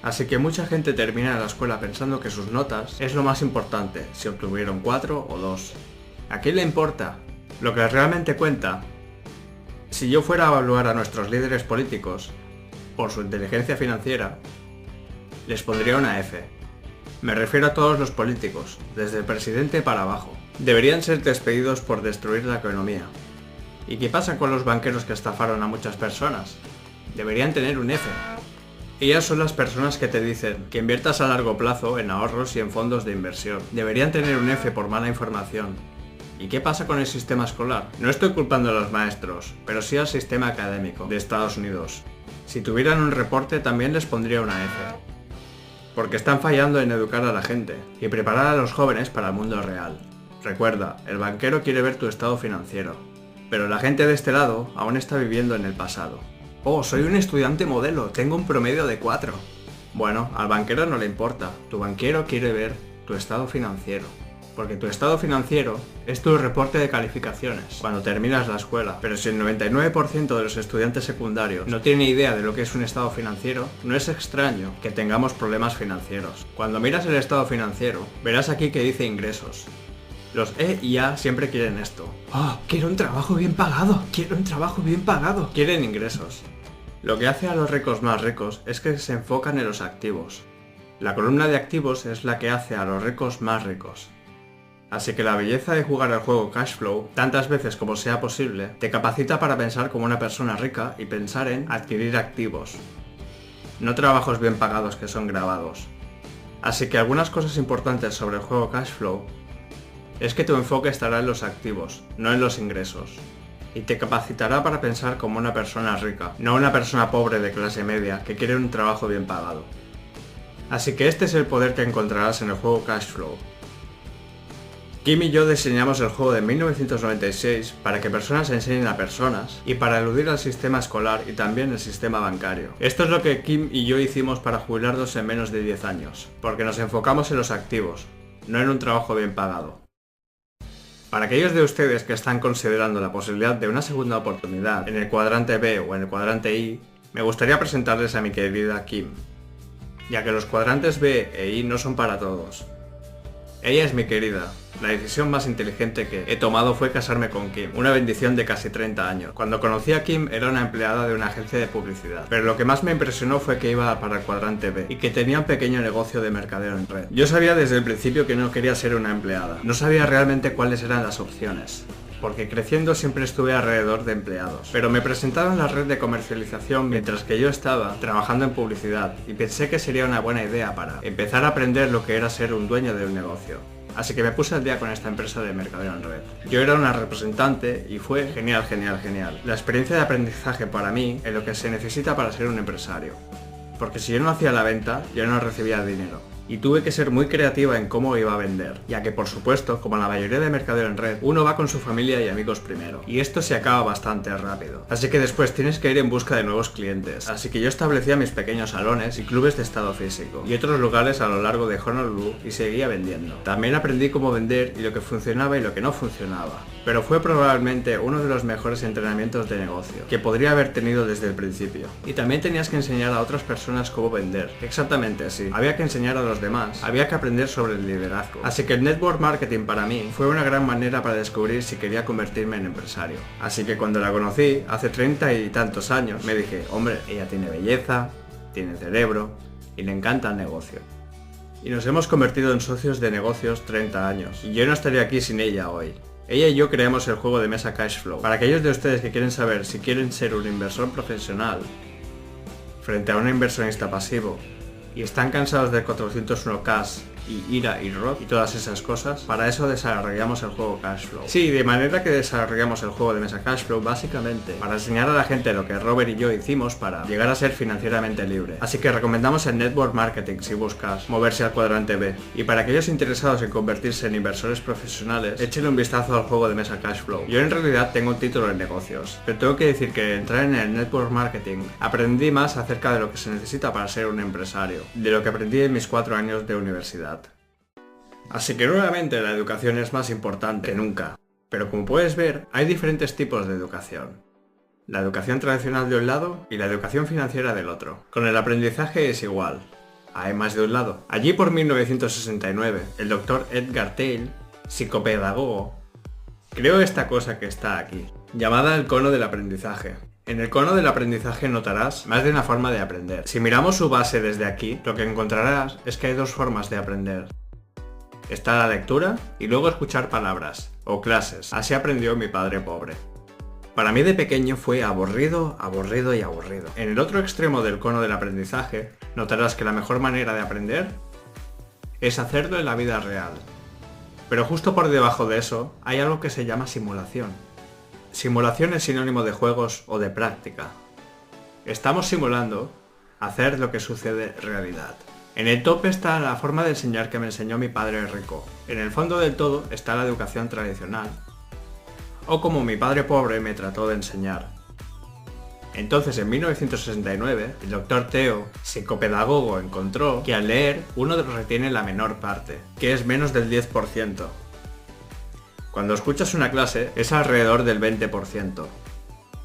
Así que mucha gente termina la escuela pensando que sus notas es lo más importante, si obtuvieron 4 o 2. ¿A quién le importa? Lo que realmente cuenta, si yo fuera a evaluar a nuestros líderes políticos por su inteligencia financiera, les pondría una F. Me refiero a todos los políticos, desde el presidente para abajo. Deberían ser despedidos por destruir la economía. ¿Y qué pasa con los banqueros que estafaron a muchas personas? Deberían tener un F. Ellas son las personas que te dicen que inviertas a largo plazo en ahorros y en fondos de inversión. Deberían tener un F por mala información. ¿Y qué pasa con el sistema escolar? No estoy culpando a los maestros, pero sí al sistema académico de Estados Unidos. Si tuvieran un reporte también les pondría una F. Porque están fallando en educar a la gente y preparar a los jóvenes para el mundo real. Recuerda, el banquero quiere ver tu estado financiero, pero la gente de este lado aún está viviendo en el pasado. Oh, soy un estudiante modelo, tengo un promedio de 4. Bueno, al banquero no le importa, tu banquero quiere ver tu estado financiero. Porque tu estado financiero es tu reporte de calificaciones cuando terminas la escuela. Pero si el 99% de los estudiantes secundarios no tiene idea de lo que es un estado financiero, no es extraño que tengamos problemas financieros. Cuando miras el estado financiero, verás aquí que dice ingresos. Los E y A siempre quieren esto. ¡Oh, quiero un trabajo bien pagado! ¡Quiero un trabajo bien pagado! Quieren ingresos. Lo que hace a los ricos más ricos es que se enfocan en los activos. La columna de activos es la que hace a los ricos más ricos. Así que la belleza de jugar al juego Cashflow, tantas veces como sea posible, te capacita para pensar como una persona rica y pensar en adquirir activos. No trabajos bien pagados que son grabados. Así que algunas cosas importantes sobre el juego Cashflow es que tu enfoque estará en los activos, no en los ingresos. Y te capacitará para pensar como una persona rica, no una persona pobre de clase media que quiere un trabajo bien pagado. Así que este es el poder que encontrarás en el juego Cashflow. Kim y yo diseñamos el juego de 1996 para que personas enseñen a personas y para eludir al sistema escolar y también el sistema bancario. Esto es lo que Kim y yo hicimos para jubilarnos en menos de 10 años, porque nos enfocamos en los activos, no en un trabajo bien pagado. Para aquellos de ustedes que están considerando la posibilidad de una segunda oportunidad en el cuadrante B o en el cuadrante I, me gustaría presentarles a mi querida Kim, ya que los cuadrantes B e I no son para todos. Ella es mi querida. La decisión más inteligente que he tomado fue casarme con Kim, una bendición de casi 30 años. Cuando conocí a Kim era una empleada de una agencia de publicidad, pero lo que más me impresionó fue que iba para el cuadrante B y que tenía un pequeño negocio de mercadeo en red. Yo sabía desde el principio que no quería ser una empleada, no sabía realmente cuáles eran las opciones, porque creciendo siempre estuve alrededor de empleados. Pero me presentaron la red de comercialización mientras que yo estaba trabajando en publicidad y pensé que sería una buena idea para empezar a aprender lo que era ser un dueño de un negocio. Así que me puse al día con esta empresa de mercadeo en red. Yo era una representante y fue genial. La experiencia de aprendizaje para mí es lo que se necesita para ser un empresario. Porque si yo no hacía la venta, yo no recibía dinero. y tuve que ser muy creativa en cómo iba a vender, ya que por supuesto, como la mayoría de mercadeo en red, uno va con su familia y amigos primero, y esto se acaba bastante rápido. Así que después tienes que ir en busca de nuevos clientes, así que yo establecía mis pequeños salones y clubes de estado físico, y otros lugares a lo largo de Honolulu y seguía vendiendo. También aprendí cómo vender y lo que funcionaba y lo que no funcionaba, pero fue probablemente uno de los mejores entrenamientos de negocio que podría haber tenido desde el principio. Y también tenías que enseñar a otras personas cómo vender, exactamente así. Había que enseñar a los demás, había que aprender sobre el liderazgo. Así que el network marketing para mí fue una gran manera para descubrir si quería convertirme en empresario. Así que cuando la conocí, hace 30 y tantos años, me dije, hombre, ella tiene belleza, tiene cerebro y le encanta el negocio. Y nos hemos convertido en socios de negocios 30 años, y yo no estaría aquí sin ella hoy. Ella y yo creamos el juego de mesa Cashflow. Para aquellos de ustedes que quieren saber si quieren ser un inversor profesional frente a un inversionista pasivo y están cansados del 401k y IRA y Roth y todas esas cosas, para eso desarrollamos el juego Cashflow. Sí, de manera que desarrollamos el juego de mesa Cashflow básicamente para enseñar a la gente lo que Robert y yo hicimos para llegar a ser financieramente libre. Así que recomendamos el network marketing si buscas moverse al cuadrante B. Y para aquellos interesados en convertirse en inversores profesionales, échenle un vistazo al juego de mesa Cashflow. Yo en realidad tengo un título en negocios, pero tengo que decir que entrar en el network marketing aprendí más acerca de lo que se necesita para ser un empresario, de lo que aprendí en mis 4 años de universidad. Así que nuevamente la educación es más importante que nunca. Pero como puedes ver, hay diferentes tipos de educación. La educación tradicional de un lado y la educación financiera del otro. Con el aprendizaje es igual. Hay más de un lado. Allí por 1969, el doctor Edgar Thiel, psicopedagogo, creó esta cosa que está aquí, llamada el cono del aprendizaje. En el cono del aprendizaje notarás más de una forma de aprender. Si miramos su base desde aquí, lo que encontrarás es que hay dos formas de aprender. Está la lectura y luego escuchar palabras, o clases. Así aprendió mi padre pobre. Para mí de pequeño fue aburrido, aburrido y aburrido. En el otro extremo del cono del aprendizaje, notarás que la mejor manera de aprender es hacerlo en la vida real. Pero justo por debajo de eso, hay algo que se llama simulación. Simulación es sinónimo de juegos o de práctica. Estamos simulando hacer lo que sucede en realidad. En el tope está la forma de enseñar que me enseñó mi padre rico. En el fondo del todo está la educación tradicional, o como mi padre pobre me trató de enseñar. Entonces en 1969, el doctor Theo, psicopedagogo, encontró que al leer uno retiene la menor parte, que es menos del 10%. Cuando escuchas una clase es alrededor del 20%.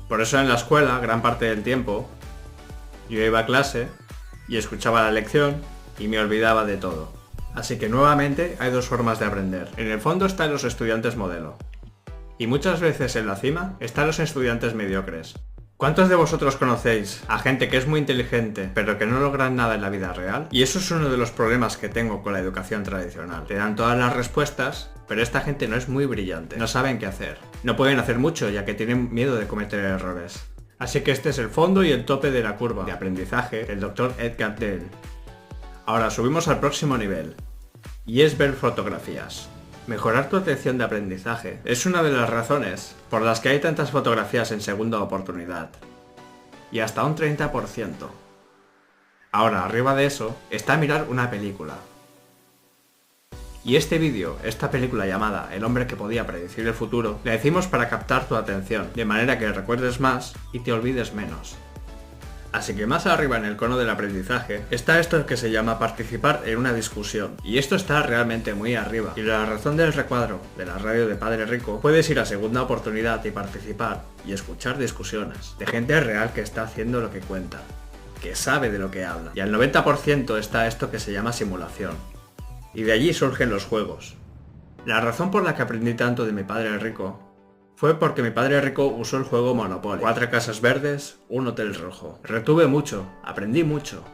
Por eso en la escuela, gran parte del tiempo, yo iba a clase y escuchaba la lección y me olvidaba de todo. Así que nuevamente hay dos formas de aprender. En el fondo están los estudiantes modelo. Y muchas veces en la cima están los estudiantes mediocres. ¿Cuántos de vosotros conocéis a gente que es muy inteligente pero que no logran nada en la vida real? Y eso es uno de los problemas que tengo con la educación tradicional. Te dan todas las respuestas, pero esta gente no es muy brillante. No saben qué hacer. No pueden hacer mucho ya que tienen miedo de cometer errores. Así que este es el fondo y el tope de la curva de aprendizaje del Dr. Edgar Thiel. Ahora subimos al próximo nivel, y es ver fotografías. Mejorar tu atención de aprendizaje es una de las razones por las que hay tantas fotografías en segunda oportunidad, y hasta un 30%. Ahora, arriba de eso, está mirar una película. Y este vídeo, esta película llamada El hombre que podía predecir el futuro, la hicimos para captar tu atención, de manera que recuerdes más y te olvides menos. Así que más arriba en el cono del aprendizaje está esto que se llama participar en una discusión. Y esto está realmente muy arriba. Y la razón del recuadro de la radio de Padre Rico, puedes ir a segunda oportunidad y participar y escuchar discusiones de gente real que está haciendo lo que cuenta, que sabe de lo que habla. Y al 90% está esto que se llama simulación. Y de allí surgen los juegos. La razón por la que aprendí tanto de mi padre rico fue porque mi padre rico usó el juego Monopoly. 4 casas verdes, un hotel rojo. Retuve mucho, aprendí mucho.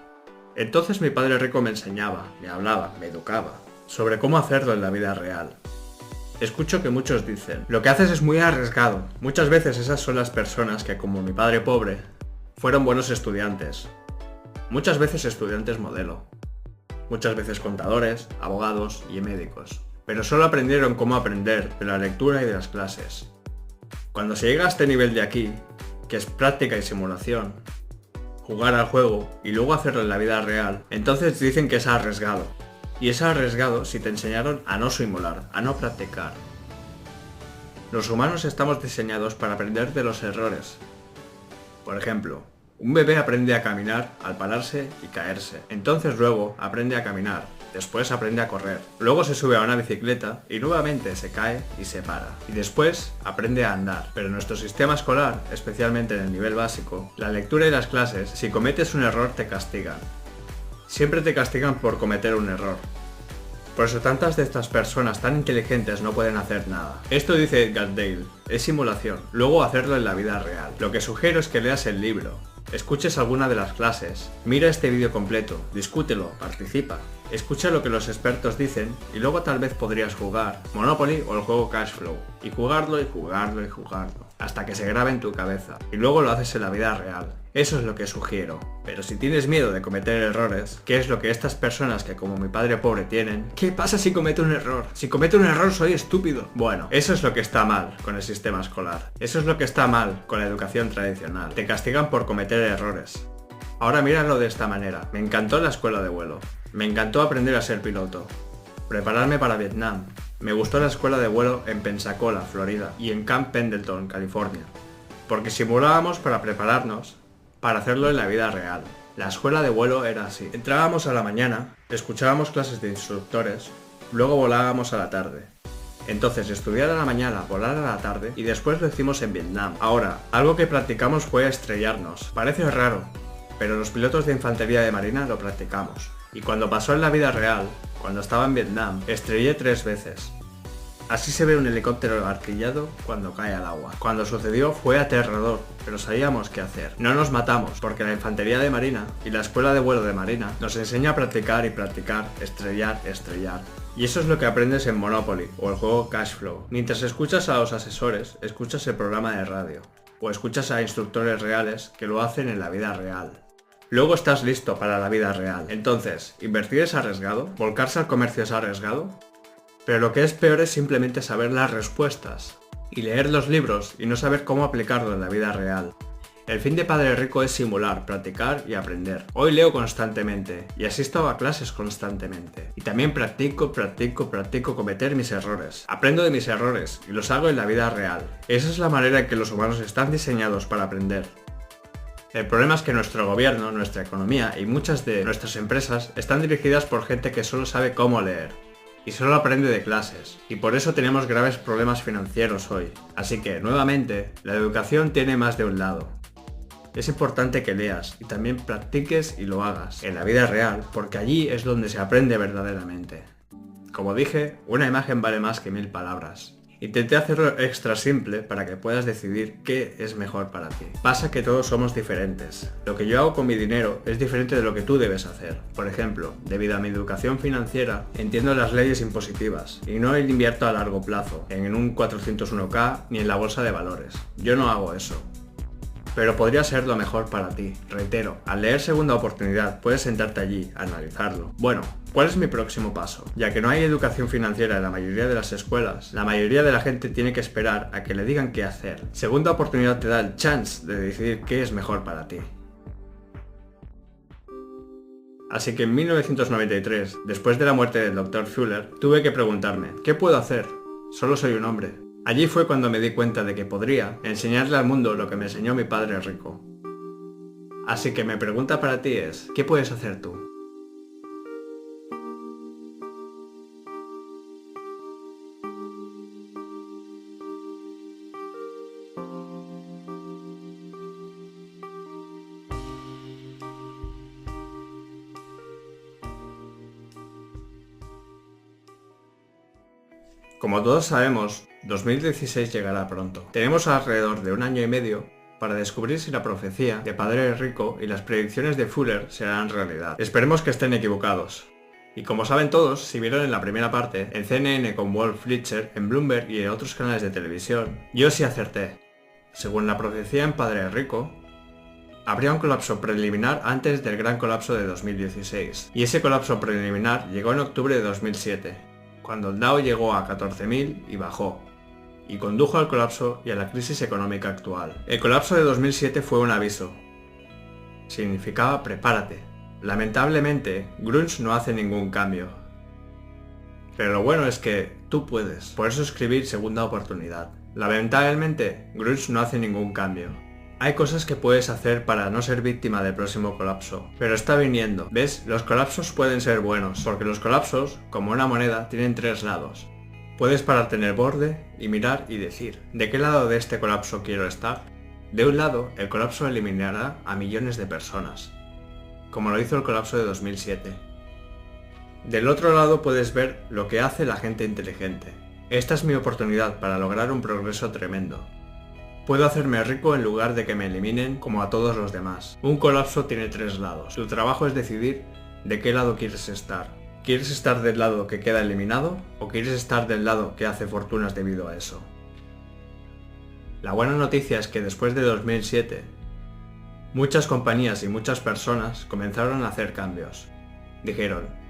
Entonces mi padre rico me enseñaba, me hablaba, me educaba sobre cómo hacerlo en la vida real. Escucho que muchos dicen, lo que haces es muy arriesgado. Muchas veces esas son las personas que, como mi padre pobre, fueron buenos estudiantes. Muchas veces estudiantes modelo. Muchas veces contadores, abogados y médicos. Pero solo aprendieron cómo aprender de la lectura y de las clases. Cuando se llega a este nivel de aquí, que es práctica y simulación, jugar al juego y luego hacerlo en la vida real, entonces dicen que es arriesgado. Y es arriesgado si te enseñaron a no simular, a no practicar. Los humanos estamos diseñados para aprender de los errores. Por ejemplo, un bebé aprende a caminar al pararse y caerse. Entonces luego aprende a caminar, después aprende a correr. Luego se sube a una bicicleta y nuevamente se cae y se para. Y después aprende a andar. Pero en nuestro sistema escolar, especialmente en el nivel básico, la lectura y las clases, si cometes un error te castigan. Siempre te castigan por cometer un error. Por eso tantas de estas personas tan inteligentes no pueden hacer nada. Esto dice Edgar Dale, es simulación, luego hacerlo en la vida real. Lo que sugiero es que leas el libro, escuches alguna de las clases, mira este vídeo completo, discútelo, participa. Escucha lo que los expertos dicen y luego tal vez podrías jugar Monopoly o el juego Cash Flow. Y jugarlo y jugarlo y jugarlo, hasta que se grabe en tu cabeza. Y luego lo haces en la vida real. Eso es lo que sugiero. Pero si tienes miedo de cometer errores, ¿qué es lo que estas personas que como mi padre pobre tienen? ¿Qué pasa si cometo un error? Si cometo un error soy estúpido. Bueno, eso es lo que está mal con el sistema escolar. Eso es lo que está mal con la educación tradicional. Te castigan por cometer errores. Ahora míralo de esta manera. Me encantó la escuela de vuelo. Me encantó aprender a ser piloto. Prepararme para Vietnam. Me gustó la escuela de vuelo en Pensacola, Florida, y en Camp Pendleton, California. Porque simulábamos para prepararnos para hacerlo en la vida real. La escuela de vuelo era así. Entrábamos a la mañana, escuchábamos clases de instructores, luego volábamos a la tarde. Entonces estudiar a la mañana, volar a la tarde y después lo hicimos en Vietnam. Ahora, algo que practicamos fue estrellarnos. Parece raro, pero los pilotos de infantería de marina lo practicamos. Y cuando pasó en la vida real, cuando estaba en Vietnam, estrellé 3 veces. Así se ve un helicóptero arquillado cuando cae al agua. Cuando sucedió fue aterrador, pero sabíamos qué hacer. No nos matamos, porque la infantería de marina y la escuela de vuelo de marina nos enseña a practicar y practicar, estrellar, estrellar. Y eso es lo que aprendes en Monopoly o el juego Cash Flow. Mientras escuchas a los asesores, escuchas el programa de radio. O escuchas a instructores reales que lo hacen en la vida real. Luego estás listo para la vida real. Entonces, ¿invertir es arriesgado? ¿Volcarse al comercio es arriesgado? Pero lo que es peor es simplemente saber las respuestas y leer los libros y no saber cómo aplicarlo en la vida real. El fin de Padre Rico es simular, practicar y aprender. Hoy leo constantemente y asisto a clases constantemente. Y también practico cometer mis errores. Aprendo de mis errores y los hago en la vida real. Esa es la manera en que los humanos están diseñados para aprender. El problema es que nuestro gobierno, nuestra economía y muchas de nuestras empresas están dirigidas por gente que solo sabe cómo leer. Y solo aprende de clases, y por eso tenemos graves problemas financieros hoy. Así que, nuevamente, la educación tiene más de un lado. Es importante que leas y también practiques y lo hagas en la vida real, porque allí es donde se aprende verdaderamente. Como dije, una imagen vale más que 1000 palabras. Intenté hacerlo extra simple para que puedas decidir qué es mejor para ti. Pasa que todos somos diferentes. Lo que yo hago con mi dinero es diferente de lo que tú debes hacer. Por ejemplo, debido a mi educación financiera, entiendo las leyes impositivas y no invierto a largo plazo en un 401k ni en la bolsa de valores. Yo no hago eso. Pero podría ser lo mejor para ti. Reitero, al leer Segunda Oportunidad puedes sentarte allí, a analizarlo. Bueno, ¿cuál es mi próximo paso? Ya que no hay educación financiera en la mayoría de las escuelas, la mayoría de la gente tiene que esperar a que le digan qué hacer. Segunda Oportunidad te da el chance de decidir qué es mejor para ti. Así que en 1993, después de la muerte del Dr. Fuller, tuve que preguntarme, ¿qué puedo hacer? Solo soy un hombre. Allí fue cuando me di cuenta de que podría enseñarle al mundo lo que me enseñó mi padre rico. Así que mi pregunta para ti es, ¿qué puedes hacer tú? Como todos sabemos, 2016 llegará pronto. Tenemos alrededor de 1 año y medio para descubrir si la profecía de Padre Rico y las predicciones de Fuller serán realidad. Esperemos que estén equivocados. Y como saben todos, si vieron en la primera parte, en CNN con Wolf Blitzer, en Bloomberg y en otros canales de televisión, yo sí acerté. Según la profecía en Padre Rico, habría un colapso preliminar antes del gran colapso de 2016. Y ese colapso preliminar llegó en octubre de 2007. Cuando el Dow llegó a 14.000 y bajó, y condujo al colapso y a la crisis económica actual. El colapso de 2007 fue un aviso. Significaba prepárate. Lamentablemente, Grunge no hace ningún cambio. Pero lo bueno es que tú puedes. Por eso escribir segunda oportunidad. Lamentablemente, Grunge no hace ningún cambio. Hay cosas que puedes hacer para no ser víctima del próximo colapso, pero está viniendo. ¿Ves? Los colapsos pueden ser buenos, porque los colapsos, como una moneda, tienen tres lados. Puedes pararte en el borde y mirar y decir, ¿de qué lado de este colapso quiero estar? De un lado, el colapso eliminará a millones de personas, como lo hizo el colapso de 2007. Del otro lado puedes ver lo que hace la gente inteligente. Esta es mi oportunidad para lograr un progreso tremendo. Puedo hacerme rico en lugar de que me eliminen como a todos los demás. Un colapso tiene tres lados. Tu trabajo es decidir de qué lado quieres estar. ¿Quieres estar del lado que queda eliminado o quieres estar del lado que hace fortunas debido a eso? La buena noticia es que después de 2007, muchas compañías y muchas personas comenzaron a hacer cambios. Dijeron,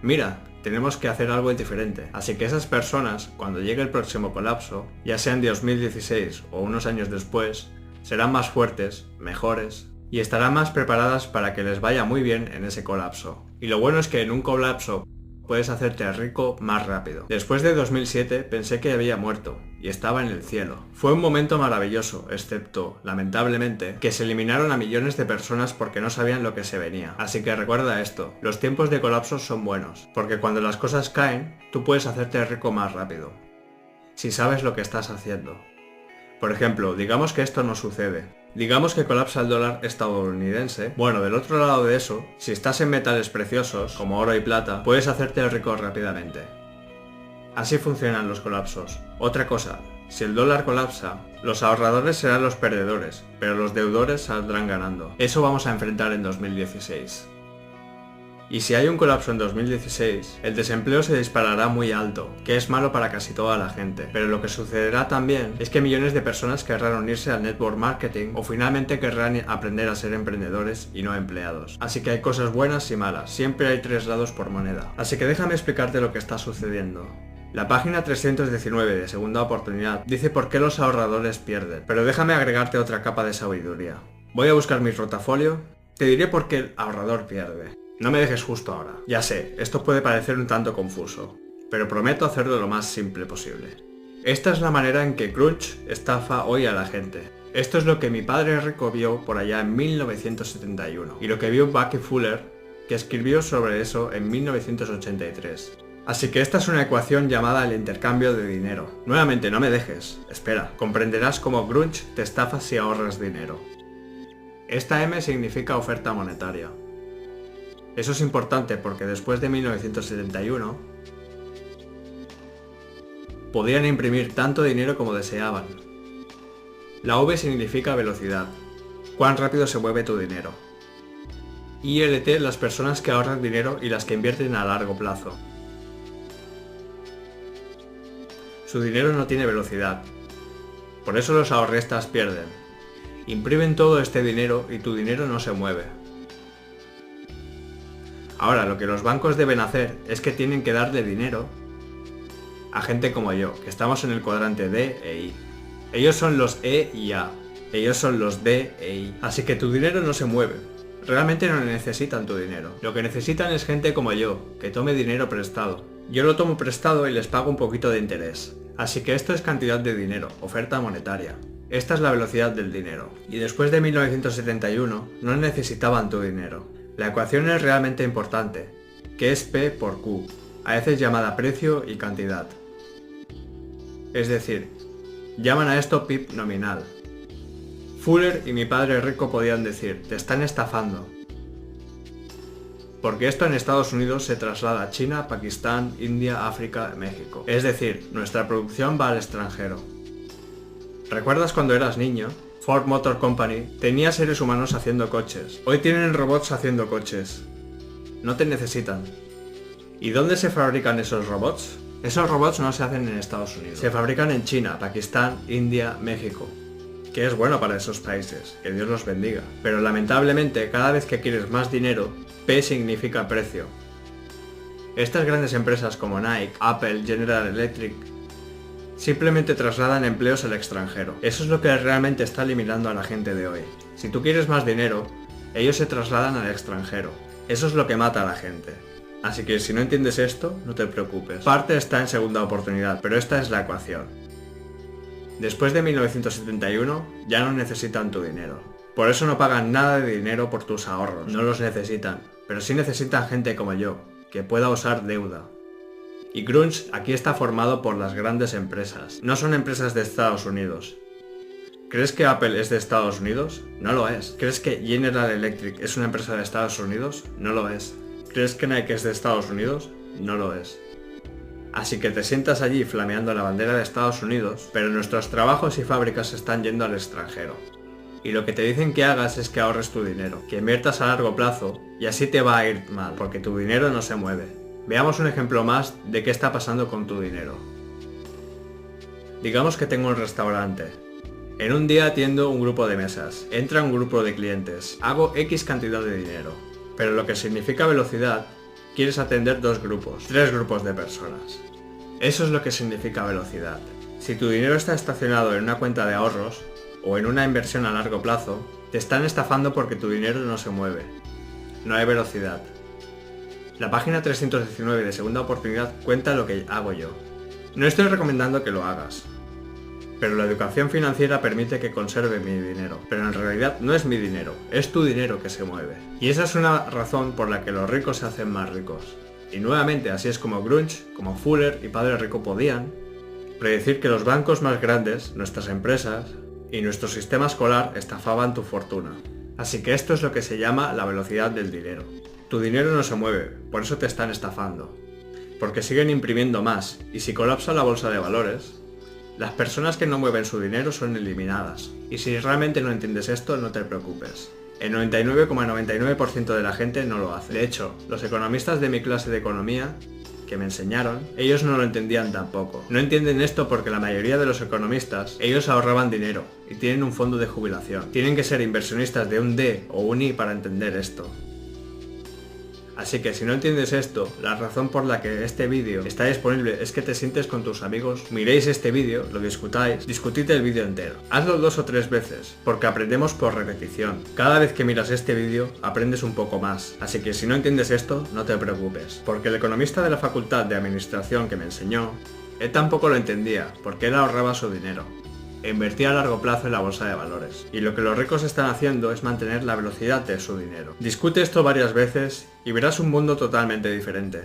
mira, tenemos que hacer algo diferente. Así que esas personas, cuando llegue el próximo colapso, ya sea en 2016 o unos años después, serán más fuertes, mejores y estarán más preparadas para que les vaya muy bien en ese colapso. Y lo bueno es que en un colapso puedes hacerte rico más rápido. Después de 2007 pensé que había muerto y estaba en el cielo. Fue un momento maravilloso, excepto, lamentablemente, que se eliminaron a millones de personas porque no sabían lo que se venía. Así que recuerda esto, los tiempos de colapsos son buenos, porque cuando las cosas caen, tú puedes hacerte rico más rápido, si sabes lo que estás haciendo. Por ejemplo, digamos que esto no sucede. Digamos que colapsa el dólar estadounidense. Bueno, del otro lado de eso, si estás en metales preciosos, como oro y plata, puedes hacerte rico rápidamente. Así funcionan los colapsos. Otra cosa, si el dólar colapsa, los ahorradores serán los perdedores, pero los deudores saldrán ganando. Eso vamos a enfrentar en 2016. Y si hay un colapso en 2016, el desempleo se disparará muy alto, que es malo para casi toda la gente. Pero lo que sucederá también es que millones de personas querrán unirse al network marketing o finalmente querrán aprender a ser emprendedores y no empleados. Así que hay cosas buenas y malas, siempre hay tres lados por moneda. Así que déjame explicarte lo que está sucediendo. La página 319 de Segunda Oportunidad dice por qué los ahorradores pierden, pero déjame agregarte otra capa de sabiduría. Voy a buscar mi rotafolio, te diré por qué el ahorrador pierde. No me dejes justo ahora. Ya sé, esto puede parecer un tanto confuso, pero prometo hacerlo lo más simple posible. Esta es la manera en que Grunge estafa hoy a la gente. Esto es lo que mi padre rico vio por allá en 1971, y lo que vio Bucky Fuller, que escribió sobre eso en 1983. Así que esta es una ecuación llamada el intercambio de dinero. Nuevamente, no me dejes. Espera, comprenderás cómo Grunge te estafa si ahorras dinero. Esta M significa oferta monetaria. Eso es importante porque después de 1971 podían imprimir tanto dinero como deseaban. La V significa velocidad, cuán rápido se mueve tu dinero. ILT, las personas que ahorran dinero y las que invierten a largo plazo. Su dinero no tiene velocidad, por eso los ahorristas pierden. Imprimen todo este dinero y tu dinero no se mueve. Ahora, lo que los bancos deben hacer es que tienen que darle dinero a gente como yo, que estamos en el cuadrante D e I. Ellos son los E y A. Ellos son los D e I. Así que tu dinero no se mueve. Realmente no necesitan tu dinero. Lo que necesitan es gente como yo, que tome dinero prestado. Yo lo tomo prestado y les pago un poquito de interés. Así que esto es cantidad de dinero, oferta monetaria. Esta es la velocidad del dinero. Y después de 1971 no necesitaban tu dinero. La ecuación es realmente importante, que es P por Q, a veces llamada precio y cantidad. Es decir, llaman a esto PIB nominal. Fuller y mi padre rico podían decir, te están estafando. Porque esto en Estados Unidos se traslada a China, Pakistán, India, África, México. Es decir, nuestra producción va al extranjero. ¿Recuerdas cuando eras niño? Ford Motor Company tenía seres humanos haciendo coches. Hoy tienen robots haciendo coches. No te necesitan. ¿Y dónde se fabrican esos robots? Esos robots no se hacen en Estados Unidos. Se fabrican en China, Pakistán, India, México. Que es bueno para esos países, que Dios los bendiga. Pero lamentablemente, cada vez que quieres más dinero, P significa precio. Estas grandes empresas como Nike, Apple, General Electric simplemente trasladan empleos al extranjero. Eso es lo que realmente está eliminando a la gente de hoy. Si tú quieres más dinero, ellos se trasladan al extranjero. Eso es lo que mata a la gente. Así que si no entiendes esto, no te preocupes. Parte está en segunda oportunidad, pero esta es la ecuación. Después de 1971, ya no necesitan tu dinero. Por eso no pagan nada de dinero por tus ahorros. No los necesitan, pero sí necesitan gente como yo, que pueda usar deuda. Y Grunge aquí está formado por las grandes empresas. No son empresas de Estados Unidos. ¿Crees que Apple es de Estados Unidos? No lo es. ¿Crees que General Electric es una empresa de Estados Unidos? No lo es. ¿Crees que Nike es de Estados Unidos? No lo es. Así que te sientas allí flameando la bandera de Estados Unidos, pero nuestros trabajos y fábricas están yendo al extranjero. Y lo que te dicen que hagas es que ahorres tu dinero, que inviertas a largo plazo, y así te va a ir mal, porque tu dinero no se mueve. Veamos un ejemplo más de qué está pasando con tu dinero. Digamos que tengo un restaurante. En un día atiendo un grupo de mesas, entra un grupo de clientes, hago X cantidad de dinero. Pero lo que significa velocidad, quieres atender 2 grupos, 3 grupos de personas. Eso es lo que significa velocidad. Si tu dinero está estacionado en una cuenta de ahorros, o en una inversión a largo plazo, te están estafando porque tu dinero no se mueve. No hay velocidad. La página 319 de Segunda Oportunidad cuenta lo que hago yo. No estoy recomendando que lo hagas, pero la educación financiera permite que conserve mi dinero. Pero en realidad no es mi dinero, es tu dinero que se mueve. Y esa es una razón por la que los ricos se hacen más ricos. Y nuevamente así es como Grunge, como Fuller y Padre Rico podían predecir que los bancos más grandes, nuestras empresas y nuestro sistema escolar estafaban tu fortuna. Así que esto es lo que se llama la velocidad del dinero. Tu dinero no se mueve, por eso te están estafando. Porque siguen imprimiendo más, y si colapsa la bolsa de valores, las personas que no mueven su dinero son eliminadas. Y si realmente no entiendes esto, no te preocupes. El 99,99% de la gente no lo hace. De hecho, los economistas de mi clase de economía, que me enseñaron, ellos no lo entendían tampoco. No entienden esto porque la mayoría de los economistas, ellos ahorraban dinero y tienen un fondo de jubilación. Tienen que ser inversionistas de un D o un I para entender esto. Así que si no entiendes esto, la razón por la que este vídeo está disponible es que te sientes con tus amigos, miréis este vídeo, lo discutáis, discutid el vídeo entero. Hazlo 2 o 3 veces, porque aprendemos por repetición. Cada vez que miras este vídeo, aprendes un poco más. Así que si no entiendes esto, no te preocupes, porque el economista de la Facultad de Administración que me enseñó, él tampoco lo entendía, porque él ahorraba su dinero. E invertía a largo plazo en la bolsa de valores. Y lo que los ricos están haciendo es mantener la velocidad de su dinero. Discute esto varias veces y verás un mundo totalmente diferente.